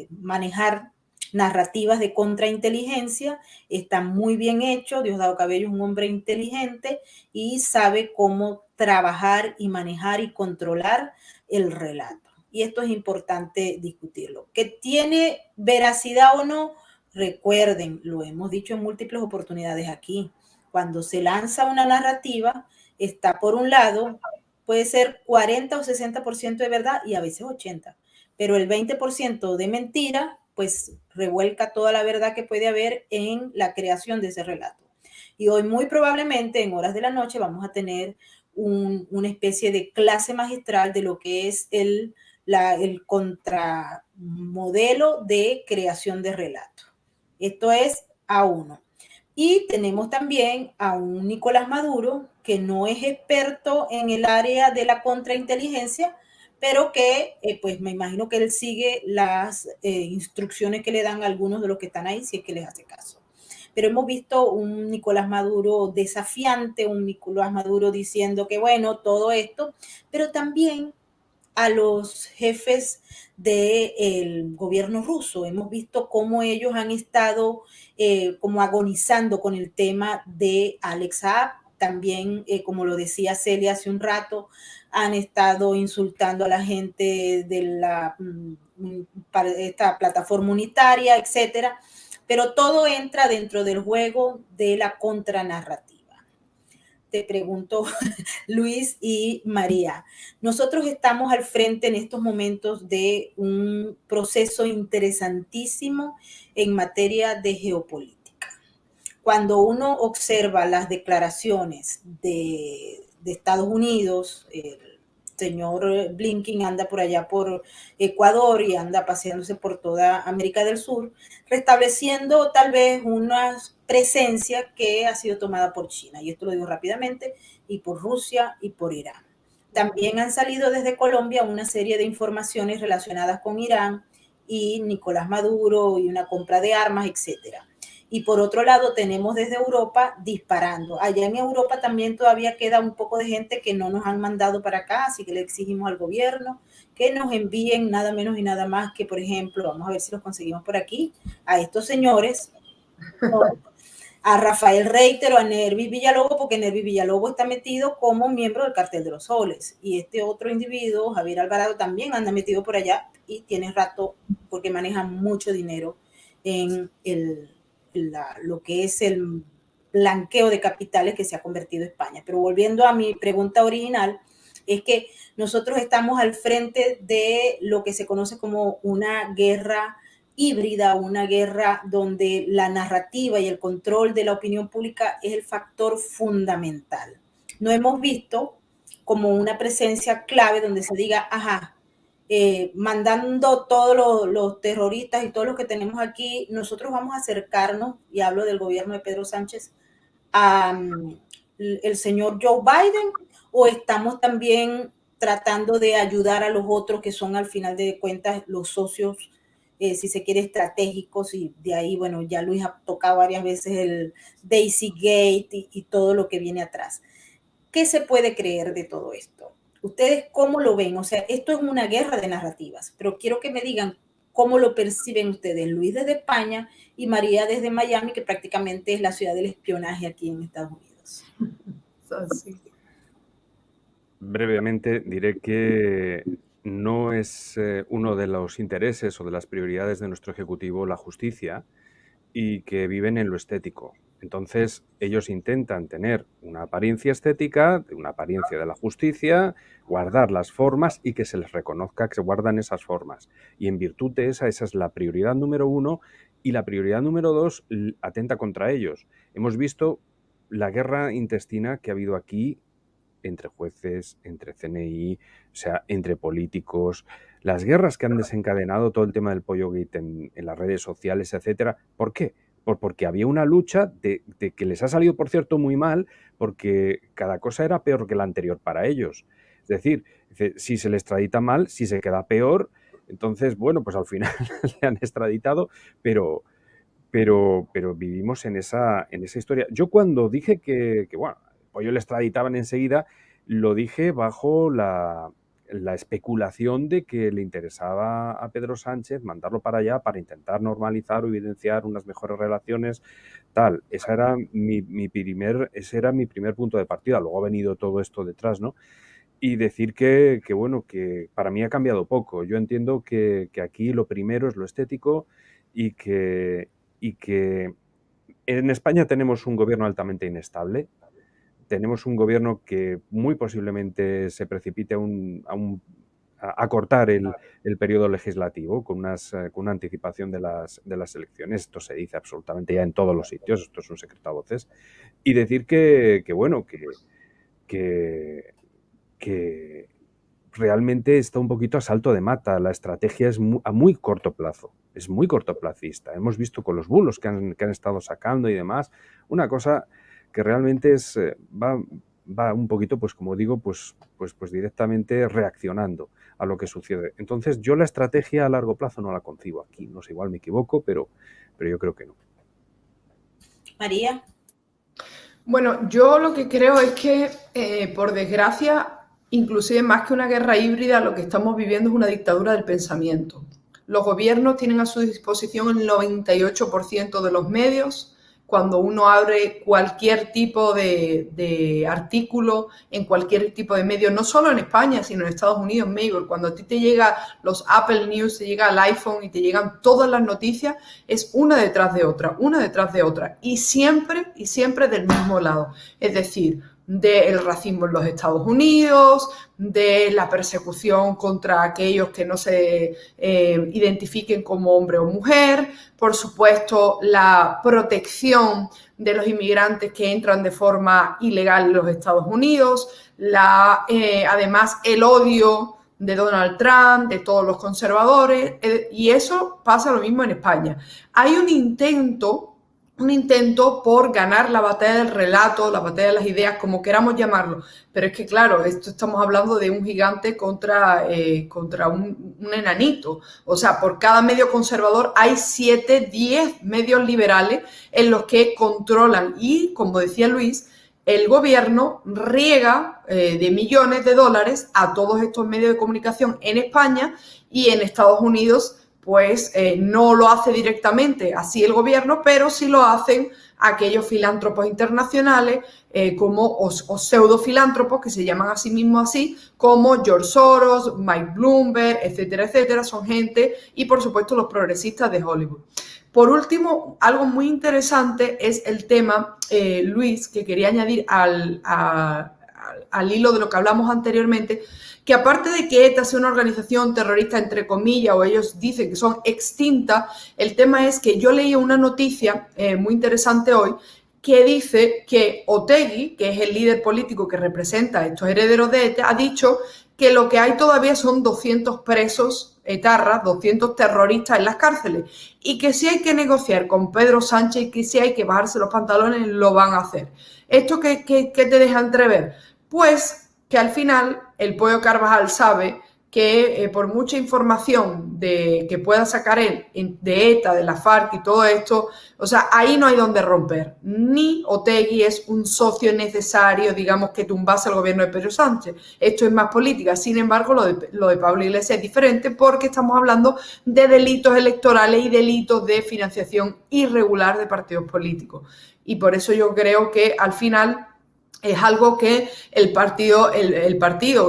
manejar narrativas de contrainteligencia. Está muy bien hecho. Diosdado Cabello es un hombre inteligente y sabe cómo trabajar y manejar y controlar el relato. Y esto es importante discutirlo. ¿Que tiene veracidad o no? Recuerden, lo hemos dicho en múltiples oportunidades aquí, cuando se lanza una narrativa, está por un lado, puede ser 40 o 60% de verdad y a veces 80%, pero el 20% de mentira, pues revuelca toda la verdad que puede haber en la creación de ese relato. Y hoy muy probablemente en horas de la noche vamos a tener una especie de clase magistral de lo que es el contramodelo de creación de relato. Esto es A1. Y tenemos también a un Nicolás Maduro que no es experto en el área de la contrainteligencia, pero que pues me imagino que él sigue las instrucciones que le dan algunos de los que están ahí, si es que les hace caso. Pero hemos visto un Nicolás Maduro desafiante, un Nicolás Maduro diciendo que bueno, todo esto, pero también a los jefes del gobierno ruso. Hemos visto cómo ellos han estado como agonizando con el tema de Alex Saab. También, como lo decía Celia hace un rato, han estado insultando a la gente de esta plataforma unitaria, etcétera. Pero todo entra dentro del juego de la contranarrativa. Te pregunto, Luis y María, nosotros estamos al frente en estos momentos de un proceso interesantísimo en materia de geopolítica. Cuando uno observa las declaraciones de Estados Unidos, el señor Blinken anda por allá por Ecuador y anda paseándose por toda América del Sur, restableciendo tal vez una presencia que ha sido tomada por China, y esto lo digo rápidamente, y por Rusia y por Irán. También han salido desde Colombia una serie de informaciones relacionadas con Irán y Nicolás Maduro y una compra de armas, etcétera. Y por otro lado tenemos desde Europa disparando. Allá en Europa también todavía queda un poco de gente que no nos han mandado para acá, así que le exigimos al gobierno que nos envíen nada menos y nada más que, por ejemplo, vamos a ver si los conseguimos por aquí, a estos señores, a Rafael Reiter o a Nervis Villalobos, porque Nervis Villalobos está metido como miembro del Cartel de los Soles. Y este otro individuo, Javier Alvarado, también anda metido por allá y tiene rato porque maneja mucho dinero en lo que es el blanqueo de capitales que se ha convertido España. Pero volviendo a mi pregunta original, es que nosotros estamos al frente de lo que se conoce como una guerra híbrida, una guerra donde la narrativa y el control de la opinión pública es el factor fundamental. No hemos visto como una presencia clave donde se diga, ajá, mandando todos los terroristas y todos los que tenemos aquí, nosotros vamos a acercarnos, y hablo del gobierno de Pedro Sánchez, a el señor Joe Biden, o estamos también tratando de ayudar a los otros que son al final de cuentas los socios, si se quiere, estratégicos, y de ahí, bueno, ya Luis ha tocado varias veces el Daisy Gate y todo lo que viene atrás. ¿Qué se puede creer de todo esto? ¿Ustedes cómo lo ven? O sea, esto es una guerra de narrativas, pero quiero que me digan cómo lo perciben ustedes. Luis desde España y María desde Miami, que prácticamente es la ciudad del espionaje aquí en Estados Unidos. Sí. Brevemente diré que no es uno de los intereses o de las prioridades de nuestro Ejecutivo la justicia, y que viven en lo estético. Entonces, ellos intentan tener una apariencia estética, una apariencia de la justicia, guardar las formas y que se les reconozca que se guardan esas formas. Y en virtud de esa es la prioridad número 1, y la prioridad número 2 atenta contra ellos. Hemos visto la guerra intestina que ha habido aquí entre jueces, entre CNI, o sea, entre políticos, las guerras que han desencadenado todo el tema del Pollo Gate en las redes sociales, etcétera. ¿Por qué? Porque había una lucha de que les ha salido, por cierto, muy mal, porque cada cosa era peor que la anterior para ellos. Es decir, si se le extradita mal, si se queda peor, entonces, bueno, pues al final le han extraditado, pero vivimos en esa historia. Yo cuando dije que bueno, Pollo le extraditaban enseguida, lo dije bajo la especulación de que le interesaba a Pedro Sánchez mandarlo para allá para intentar normalizar o evidenciar unas mejores relaciones, tal. Ese era mi primer punto de partida. Luego ha venido todo esto detrás, ¿no? Y decir bueno, que para mí ha cambiado poco. Yo entiendo que aquí lo primero es lo estético y que en España tenemos un gobierno altamente inestable. Tenemos un gobierno que muy posiblemente se precipite a cortar el periodo legislativo con una anticipación de las elecciones. Esto se dice absolutamente ya en todos los sitios, esto es un secreto a voces. Y decir bueno, que realmente está un poquito a salto de mata. La estrategia es a muy corto plazo, es muy cortoplacista. Hemos visto con los bulos que han estado sacando y demás, una cosa que realmente va un poquito, pues como digo, pues directamente reaccionando a lo que sucede. Entonces yo la estrategia a largo plazo no la concibo aquí. No sé, igual me equivoco, pero yo creo que no. María. Bueno, yo lo que creo es que, por desgracia, inclusive más que una guerra híbrida, lo que estamos viviendo es una dictadura del pensamiento. Los gobiernos tienen a su disposición el 98% de los medios. Cuando uno abre cualquier tipo de artículo en cualquier tipo de medio, no solo en España, sino en Estados Unidos, México, cuando a ti te llega los Apple News, te llega el iPhone y te llegan todas las noticias, es una detrás de otra, y siempre del mismo lado. Es decir, del racismo en los Estados Unidos, de la persecución contra aquellos que no se identifiquen como hombre o mujer, por supuesto la protección de los inmigrantes que entran de forma ilegal en los Estados Unidos, además el odio de Donald Trump, de todos los conservadores, y eso pasa lo mismo en España. Hay un intento por ganar la batalla del relato, la batalla de las ideas, como queramos llamarlo. Pero es que, claro, estamos hablando de un gigante contra un enanito. O sea, por cada medio conservador hay 7, 10 medios liberales en los que controlan. Y, como decía Luis, el gobierno riega de millones de dólares a todos estos medios de comunicación en España, y en Estados Unidos pues no lo hace directamente así el gobierno, pero sí lo hacen aquellos filántropos internacionales o pseudofilántropos que se llaman a sí mismos así, como George Soros, Mike Bloomberg, etcétera, etcétera. Son gente, y por supuesto los progresistas de Hollywood. Por último, algo muy interesante es el tema, Luis, que quería añadir al hilo de lo que hablamos anteriormente, que aparte de que ETA sea una organización terrorista, entre comillas, o ellos dicen que son extintas, el tema es que yo leí una noticia muy interesante hoy que dice que Otegi, que es el líder político que representa a estos herederos de ETA, ha dicho que lo que hay todavía son 200 presos etarras, 200 terroristas en las cárceles, y que si hay que negociar con Pedro Sánchez y que si hay que bajarse los pantalones, lo van a hacer. ¿Esto qué te deja entrever? Pues que al final el Pollo Carvajal sabe que por mucha información que pueda sacar él de ETA, de la FARC y todo esto, o sea, ahí no hay donde romper. Ni Otegi es un socio necesario, digamos, que tumbase al gobierno de Pedro Sánchez. Esto es más política. Sin embargo, lo de Pablo Iglesias es diferente porque estamos hablando de delitos electorales y delitos de financiación irregular de partidos políticos. Y por eso yo creo que al final es algo que el partido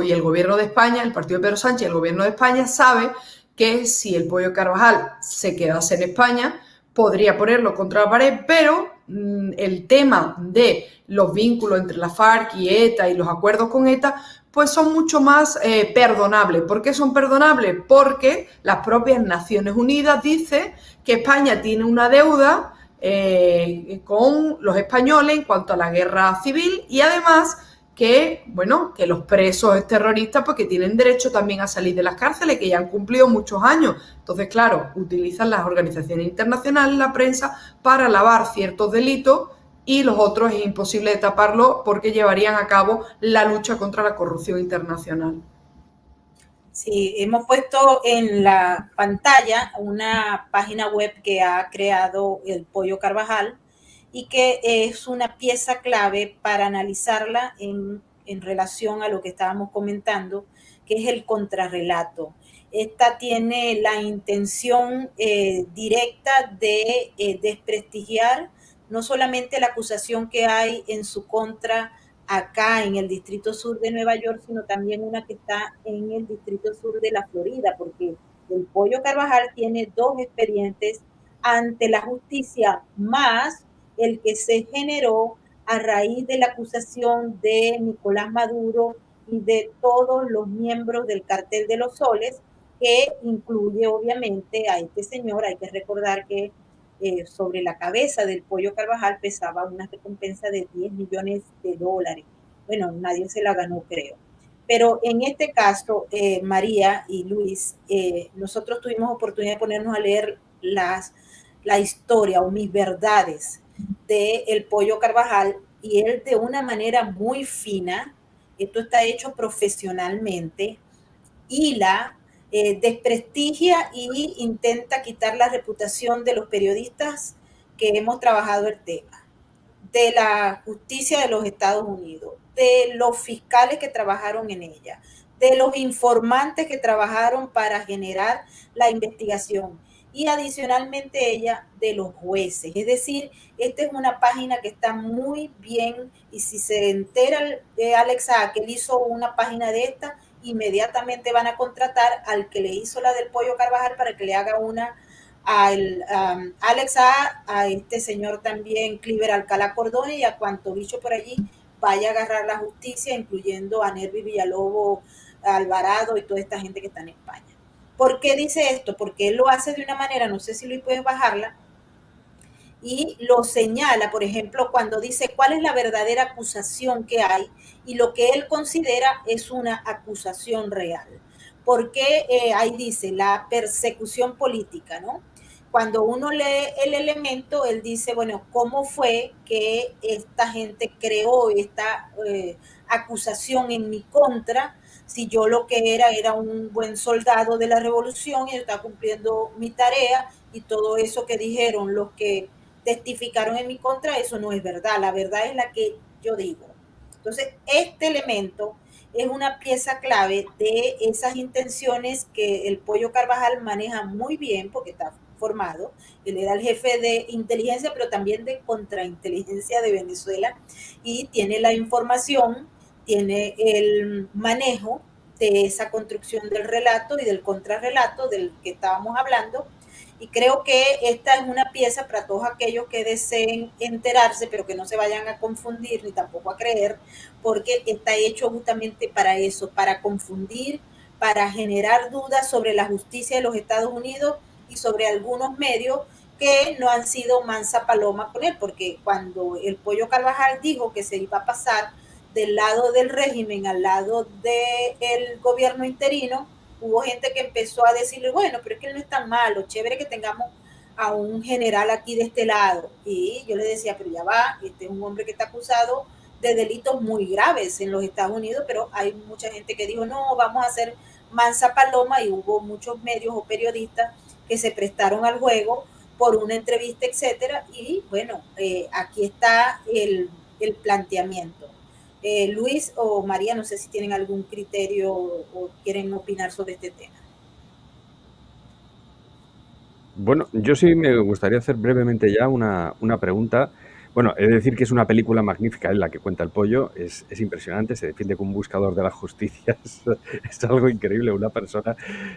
y el gobierno de España, el partido de Pedro Sánchez y el gobierno de España sabe que si el Pollo Carvajal se quedase en España, podría ponerlo contra la pared, pero el tema de los vínculos entre la FARC y ETA y los acuerdos con ETA, pues son mucho más perdonables. ¿Por qué son perdonables? Porque las propias Naciones Unidas dicen que España tiene una deuda con los españoles en cuanto a la guerra civil, y además que los presos terroristas pues que tienen derecho también a salir de las cárceles, que ya han cumplido muchos años. Entonces, claro, utilizan las organizaciones internacionales, la prensa, para lavar ciertos delitos, y los otros es imposible de taparlo porque llevarían a cabo la lucha contra la corrupción internacional. Sí, hemos puesto en la pantalla una página web que ha creado el Pollo Carvajal y que es una pieza clave para analizarla en relación a lo que estábamos comentando, que es el contrarrelato. Esta tiene la intención directa de desprestigiar no solamente la acusación que hay en su contra acá en el Distrito Sur de Nueva York, sino también una que está en el Distrito Sur de la Florida, porque el Pollo Carvajal tiene 2 expedientes ante la justicia, más el que se generó a raíz de la acusación de Nicolás Maduro y de todos los miembros del Cartel de los Soles, que incluye obviamente a este señor. Hay que recordar que sobre la cabeza del Pollo Carvajal pesaba una recompensa de $10 millones. Bueno, nadie se la ganó, creo. Pero en este caso, María y Luis, nosotros tuvimos oportunidad de ponernos a leer la historia o mis verdades de el Pollo Carvajal, y él de una manera muy fina, esto está hecho profesionalmente, hila, desprestigia y intenta quitar la reputación de los periodistas que hemos trabajado el tema, de la justicia de los Estados Unidos, de los fiscales que trabajaron en ella, de los informantes que trabajaron para generar la investigación, y adicionalmente ella de los jueces. Es decir, esta es una página que está muy bien, y si se entera Alex Saab que él hizo una página de esta, inmediatamente van a contratar al que le hizo la del Pollo Carvajal para que le haga una a Alex Saab, a este señor también, Cliver Alcalá Cordón, y a cuanto bicho por allí vaya a agarrar la justicia, incluyendo a Nervi Villalobos, Alvarado y toda esta gente que está en España. ¿Por qué dice esto? Porque él lo hace de una manera, no sé si Luis puedes bajarla, y lo señala, por ejemplo, cuando dice cuál es la verdadera acusación que hay, y lo que él considera es una acusación real. Porque ahí dice la persecución política, ¿no? Cuando uno lee el elemento, él dice, bueno, ¿cómo fue que esta gente creó esta acusación en mi contra? Si yo lo que era un buen soldado de la revolución y estaba cumpliendo mi tarea, y todo eso que dijeron los que testificaron en mi contra, eso no es verdad. La verdad es la que yo digo. Entonces, este elemento es una pieza clave de esas intenciones que el Pollo Carvajal maneja muy bien, porque está formado. Él era el jefe de inteligencia, pero también de contrainteligencia de Venezuela, y tiene la información, tiene el manejo de esa construcción del relato y del contrarrelato del que estábamos hablando. Y creo que esta es una pieza para todos aquellos que deseen enterarse, pero que no se vayan a confundir ni tampoco a creer, porque está hecho justamente para eso, para confundir, para generar dudas sobre la justicia de los Estados Unidos y sobre algunos medios que no han sido mansa paloma con él, porque cuando el Pollo Carvajal dijo que se iba a pasar del lado del régimen al lado del gobierno interino, hubo gente que empezó a decirle, bueno, pero es que él no es tan malo, chévere que tengamos a un general aquí de este lado. Y yo le decía, pero ya va, este es un hombre que está acusado de delitos muy graves en los Estados Unidos, pero hay mucha gente que dijo, no, vamos a hacer mansa paloma, y hubo muchos medios o periodistas que se prestaron al juego por una entrevista, etcétera. Y bueno, aquí está el planteamiento. Luis o María, no sé si tienen algún criterio o quieren opinar sobre este tema. Bueno, yo sí me gustaría hacer brevemente ya una pregunta. Bueno, he de decir que es una película magnífica en la que cuenta el Pollo, es impresionante, se defiende como un buscador de la justicia, es algo increíble, una persona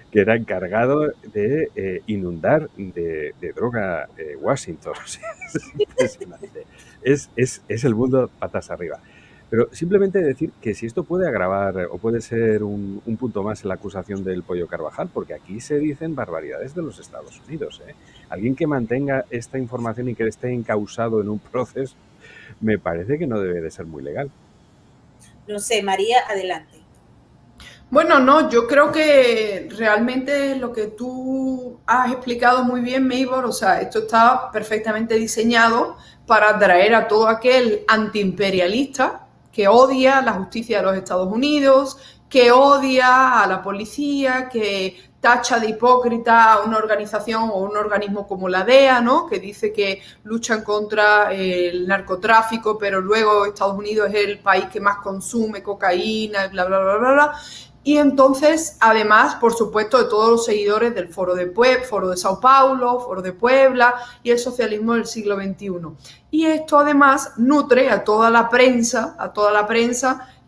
que era encargado de inundar de droga Washington, o sea, es impresionante, es el mundo patas arriba. Pero simplemente decir que si esto puede agravar o puede ser un punto más en la acusación del Pollo Carvajal, porque aquí se dicen barbaridades de los Estados Unidos, ¿eh? Alguien que mantenga esta información y que esté encausado en un proceso, me parece que no debe de ser muy legal. No sé, María, adelante. Bueno, no, yo creo que realmente lo que tú has explicado muy bien, Maybor, o sea, esto está perfectamente diseñado para atraer a todo aquel antiimperialista que odia la justicia de los Estados Unidos, que odia a la policía, que tacha de hipócrita a una organización o un organismo como la DEA, ¿no? Que dice que luchan contra el narcotráfico, pero luego Estados Unidos es el país que más consume cocaína, bla, bla, bla, bla, bla. Y entonces, además, por supuesto, de todos los seguidores del Foro de Sao Paulo, Foro de Puebla y el socialismo del siglo XXI. Y esto además nutre a toda la prensa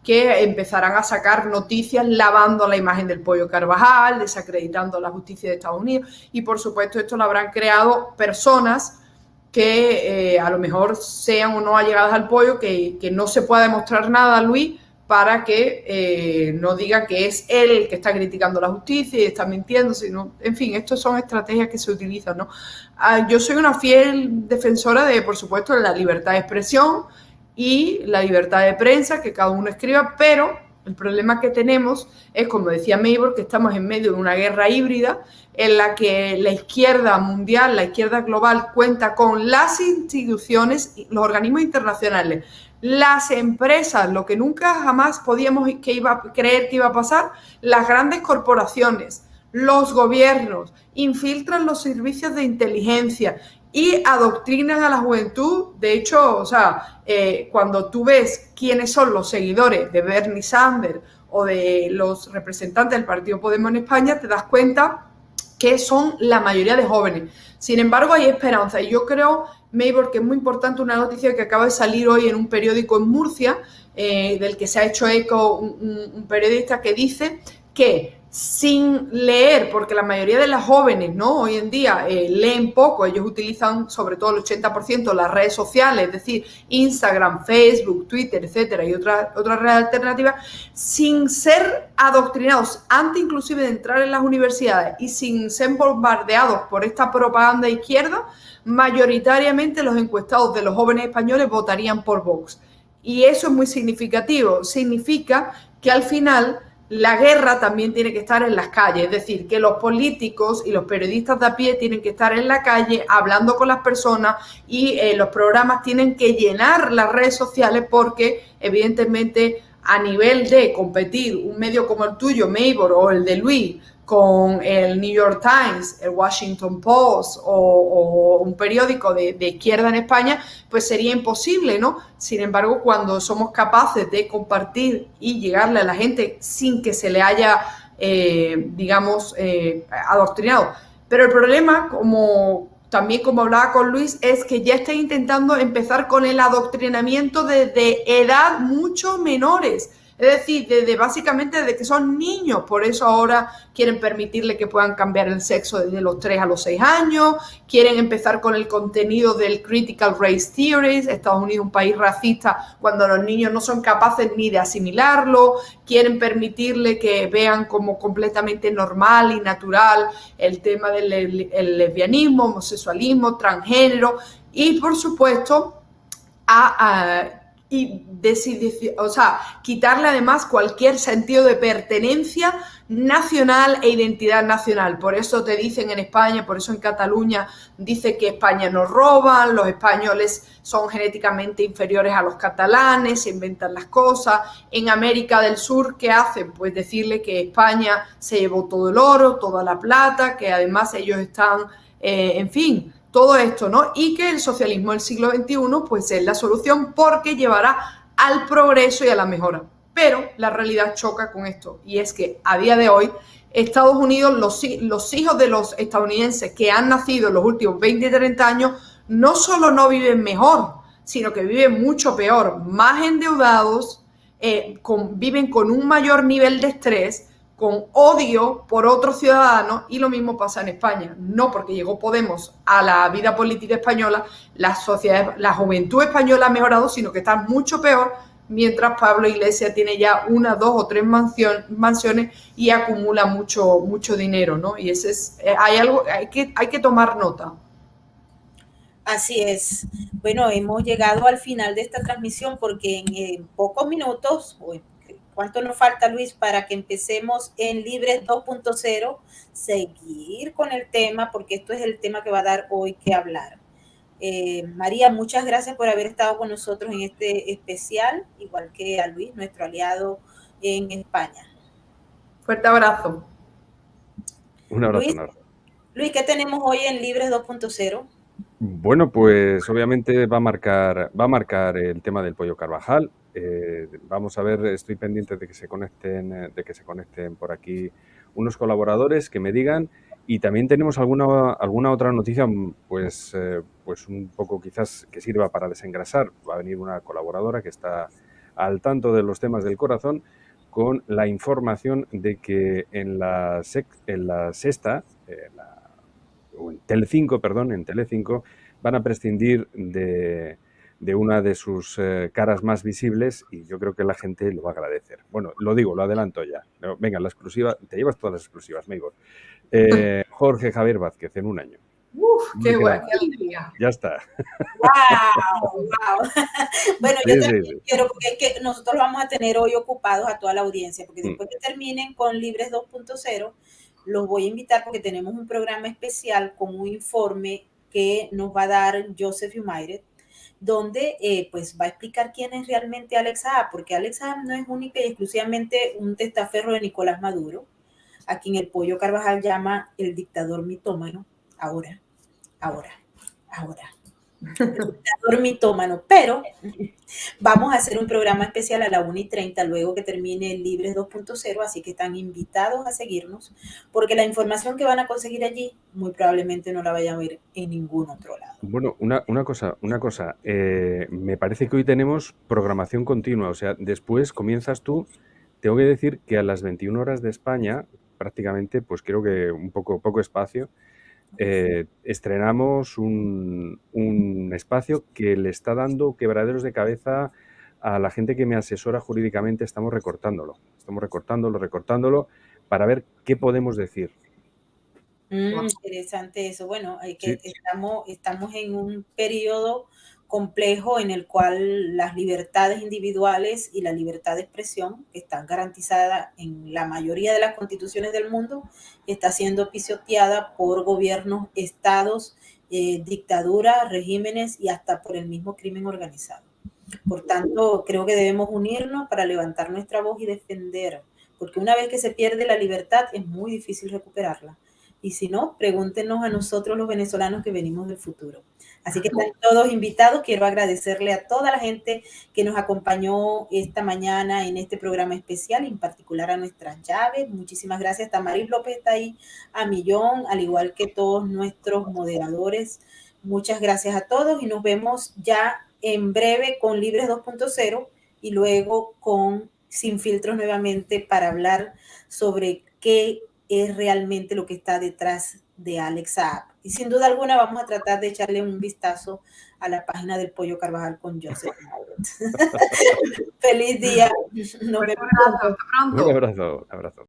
que empezarán a sacar noticias lavando la imagen del Pollo Carvajal, desacreditando la justicia de Estados Unidos. Y por supuesto esto lo habrán creado personas que a lo mejor sean o no allegadas al Pollo, que no se pueda demostrar nada, Luis, para que no digan que es él el que está criticando la justicia y está mintiendo, sino, en fin, estas son estrategias que se utilizan, ¿no? Yo soy una fiel defensora de, por supuesto, de la libertad de expresión y la libertad de prensa, que cada uno escriba, pero el problema que tenemos es, como decía Maybor, que estamos en medio de una guerra híbrida en la que la izquierda mundial, la izquierda global, cuenta con las instituciones, los organismos internacionales, las empresas, lo que nunca jamás podíamos creer que iba a pasar, las grandes corporaciones, los gobiernos, infiltran los servicios de inteligencia y adoctrinan a la juventud. De hecho, cuando tú ves quiénes son los seguidores de Bernie Sanders o de los representantes del Partido Podemos en España, te das cuenta que son la mayoría de jóvenes. Sin embargo, hay esperanza y yo creo, Maybor, que es muy importante una noticia que acaba de salir hoy en un periódico en Murcia, del que se ha hecho eco un periodista que dice que sin leer, porque la mayoría de las jóvenes, ¿no?, hoy en día leen poco, ellos utilizan sobre todo el 80% las redes sociales, es decir, Instagram, Facebook, Twitter, etcétera, y otras redes alternativas, sin ser adoctrinados antes inclusive de entrar en las universidades y sin ser bombardeados por esta propaganda izquierda, mayoritariamente los encuestados de los jóvenes españoles votarían por Vox. Y eso es muy significativo, significa que al final la guerra también tiene que estar en las calles, es decir, que los políticos y los periodistas de a pie tienen que estar en la calle hablando con las personas y los programas tienen que llenar las redes sociales porque evidentemente a nivel de competir un medio como el tuyo, Maybor, o el de Luis, con el New York Times, el Washington Post o un periódico de izquierda en España, pues sería imposible, ¿no? Sin embargo, cuando somos capaces de compartir y llegarle a la gente sin que se le haya, adoctrinado. Pero el problema, como hablaba con Luis, es que ya están intentando empezar con el adoctrinamiento desde edad mucho menores. Es decir, básicamente desde que son niños, por eso ahora quieren permitirle que puedan cambiar el sexo desde los 3 a los 6 años, quieren empezar con el contenido del Critical Race Theories, Estados Unidos un país racista cuando los niños no son capaces ni de asimilarlo, quieren permitirle que vean como completamente normal y natural el tema del lesbianismo, homosexualismo, transgénero y por supuesto quitarle además cualquier sentido de pertenencia nacional e identidad nacional. Por eso te dicen en España, por eso en Cataluña dice que España nos roban, los españoles son genéticamente inferiores a los catalanes, se inventan las cosas. En América del Sur, ¿qué hacen? Pues decirle que España se llevó todo el oro, toda la plata, que además ellos están, en fin, todo esto, ¿no? Y que el socialismo del siglo XXI pues es la solución porque llevará al progreso y a la mejora. Pero la realidad choca con esto y es que a día de hoy Estados Unidos, los hijos de los estadounidenses que han nacido en los últimos 20 y 30 años no solo no viven mejor, sino que viven mucho peor, más endeudados, viven con un mayor nivel de estrés, con odio por otros ciudadanos y lo mismo pasa en España. No porque llegó Podemos a la vida política española, la juventud española ha mejorado, sino que está mucho peor, mientras Pablo Iglesias tiene ya 1, 2 o 3 mansiones y acumula mucho dinero, ¿no? Y hay que tomar nota. Así es. Bueno, hemos llegado al final de esta transmisión porque en pocos minutos, ¿cuánto nos falta, Luis, para que empecemos en Libres 2.0? Seguir con el tema, porque esto es el tema que va a dar hoy que hablar. María, muchas gracias por haber estado con nosotros en este especial, igual que a Luis, nuestro aliado en España. Fuerte abrazo. Un abrazo. Luis, ¿qué tenemos hoy en Libres 2.0? Bueno, pues obviamente va a marcar el tema del Pollo Carvajal. Vamos a ver, estoy pendiente de que se conecten, por aquí unos colaboradores que me digan. Y también tenemos alguna otra noticia, pues un poco quizás que sirva para desengrasar. Va a venir una colaboradora que está al tanto de los temas del corazón con la información de que en la Sexta, o en Telecinco, perdón, en Telecinco, van a prescindir de una de sus caras más visibles, y yo creo que la gente lo va a agradecer. Bueno, lo digo, lo adelanto ya. Venga, la exclusiva, te llevas todas las exclusivas, Meigor. Jorge Javier Vázquez, en un año. Uf, qué bueno, qué alegría. Ya está. ¡Wow! ¡Wow! Bueno, Sí, yo sí, también sí. quiero, porque es que nosotros vamos a tener hoy ocupados a toda la audiencia, porque después que terminen con Libres 2.0, los voy a invitar porque tenemos un programa especial con un informe que nos va a dar Joseph Humairet, donde pues va a explicar quién es realmente Alex Saab, porque Alex Saab no es única y exclusivamente un testaferro de Nicolás Maduro, a quien el Pollo Carvajal llama el dictador mitómano, ahora. El dictador mitómano, pero vamos a hacer un programa especial a la 1:30 luego que termine el Libres 2.0, así que están invitados a seguirnos, porque la información que van a conseguir allí muy probablemente no la vayan a ver en ningún otro lado. Bueno, una cosa, me parece que hoy tenemos programación continua, o sea, después comienzas tú. Tengo que decir que a las 21 horas de España, prácticamente, pues creo que un poco espacio, estrenamos un espacio que le está dando quebraderos de cabeza a la gente que me asesora jurídicamente. Estamos recortándolo para ver qué podemos decir. Interesante eso. Bueno, Sí. estamos en un periodo complejo en el cual las libertades individuales y la libertad de expresión, que están garantizadas en la mayoría de las constituciones del mundo, está siendo pisoteada por gobiernos, estados, dictaduras, regímenes y hasta por el mismo crimen organizado. Por tanto, creo que debemos unirnos para levantar nuestra voz y defender, porque una vez que se pierde la libertad es muy difícil recuperarla. Y si no, pregúntenos a nosotros los venezolanos que venimos del futuro. Así que están todos invitados. Quiero agradecerle a toda la gente que nos acompañó esta mañana en este programa especial, en particular a nuestras llaves. Muchísimas gracias. Tamaris López está ahí a millón, al igual que todos nuestros moderadores. Muchas gracias a todos y nos vemos ya en breve con Libres 2.0 y luego con Sin Filtros nuevamente para hablar sobre qué es realmente lo que está detrás de Alex Saab. Y sin duda alguna vamos a tratar de echarle un vistazo a la página del Pollo Carvajal con Joseph Humairet. Feliz día. Nos vemos pronto. Un abrazo.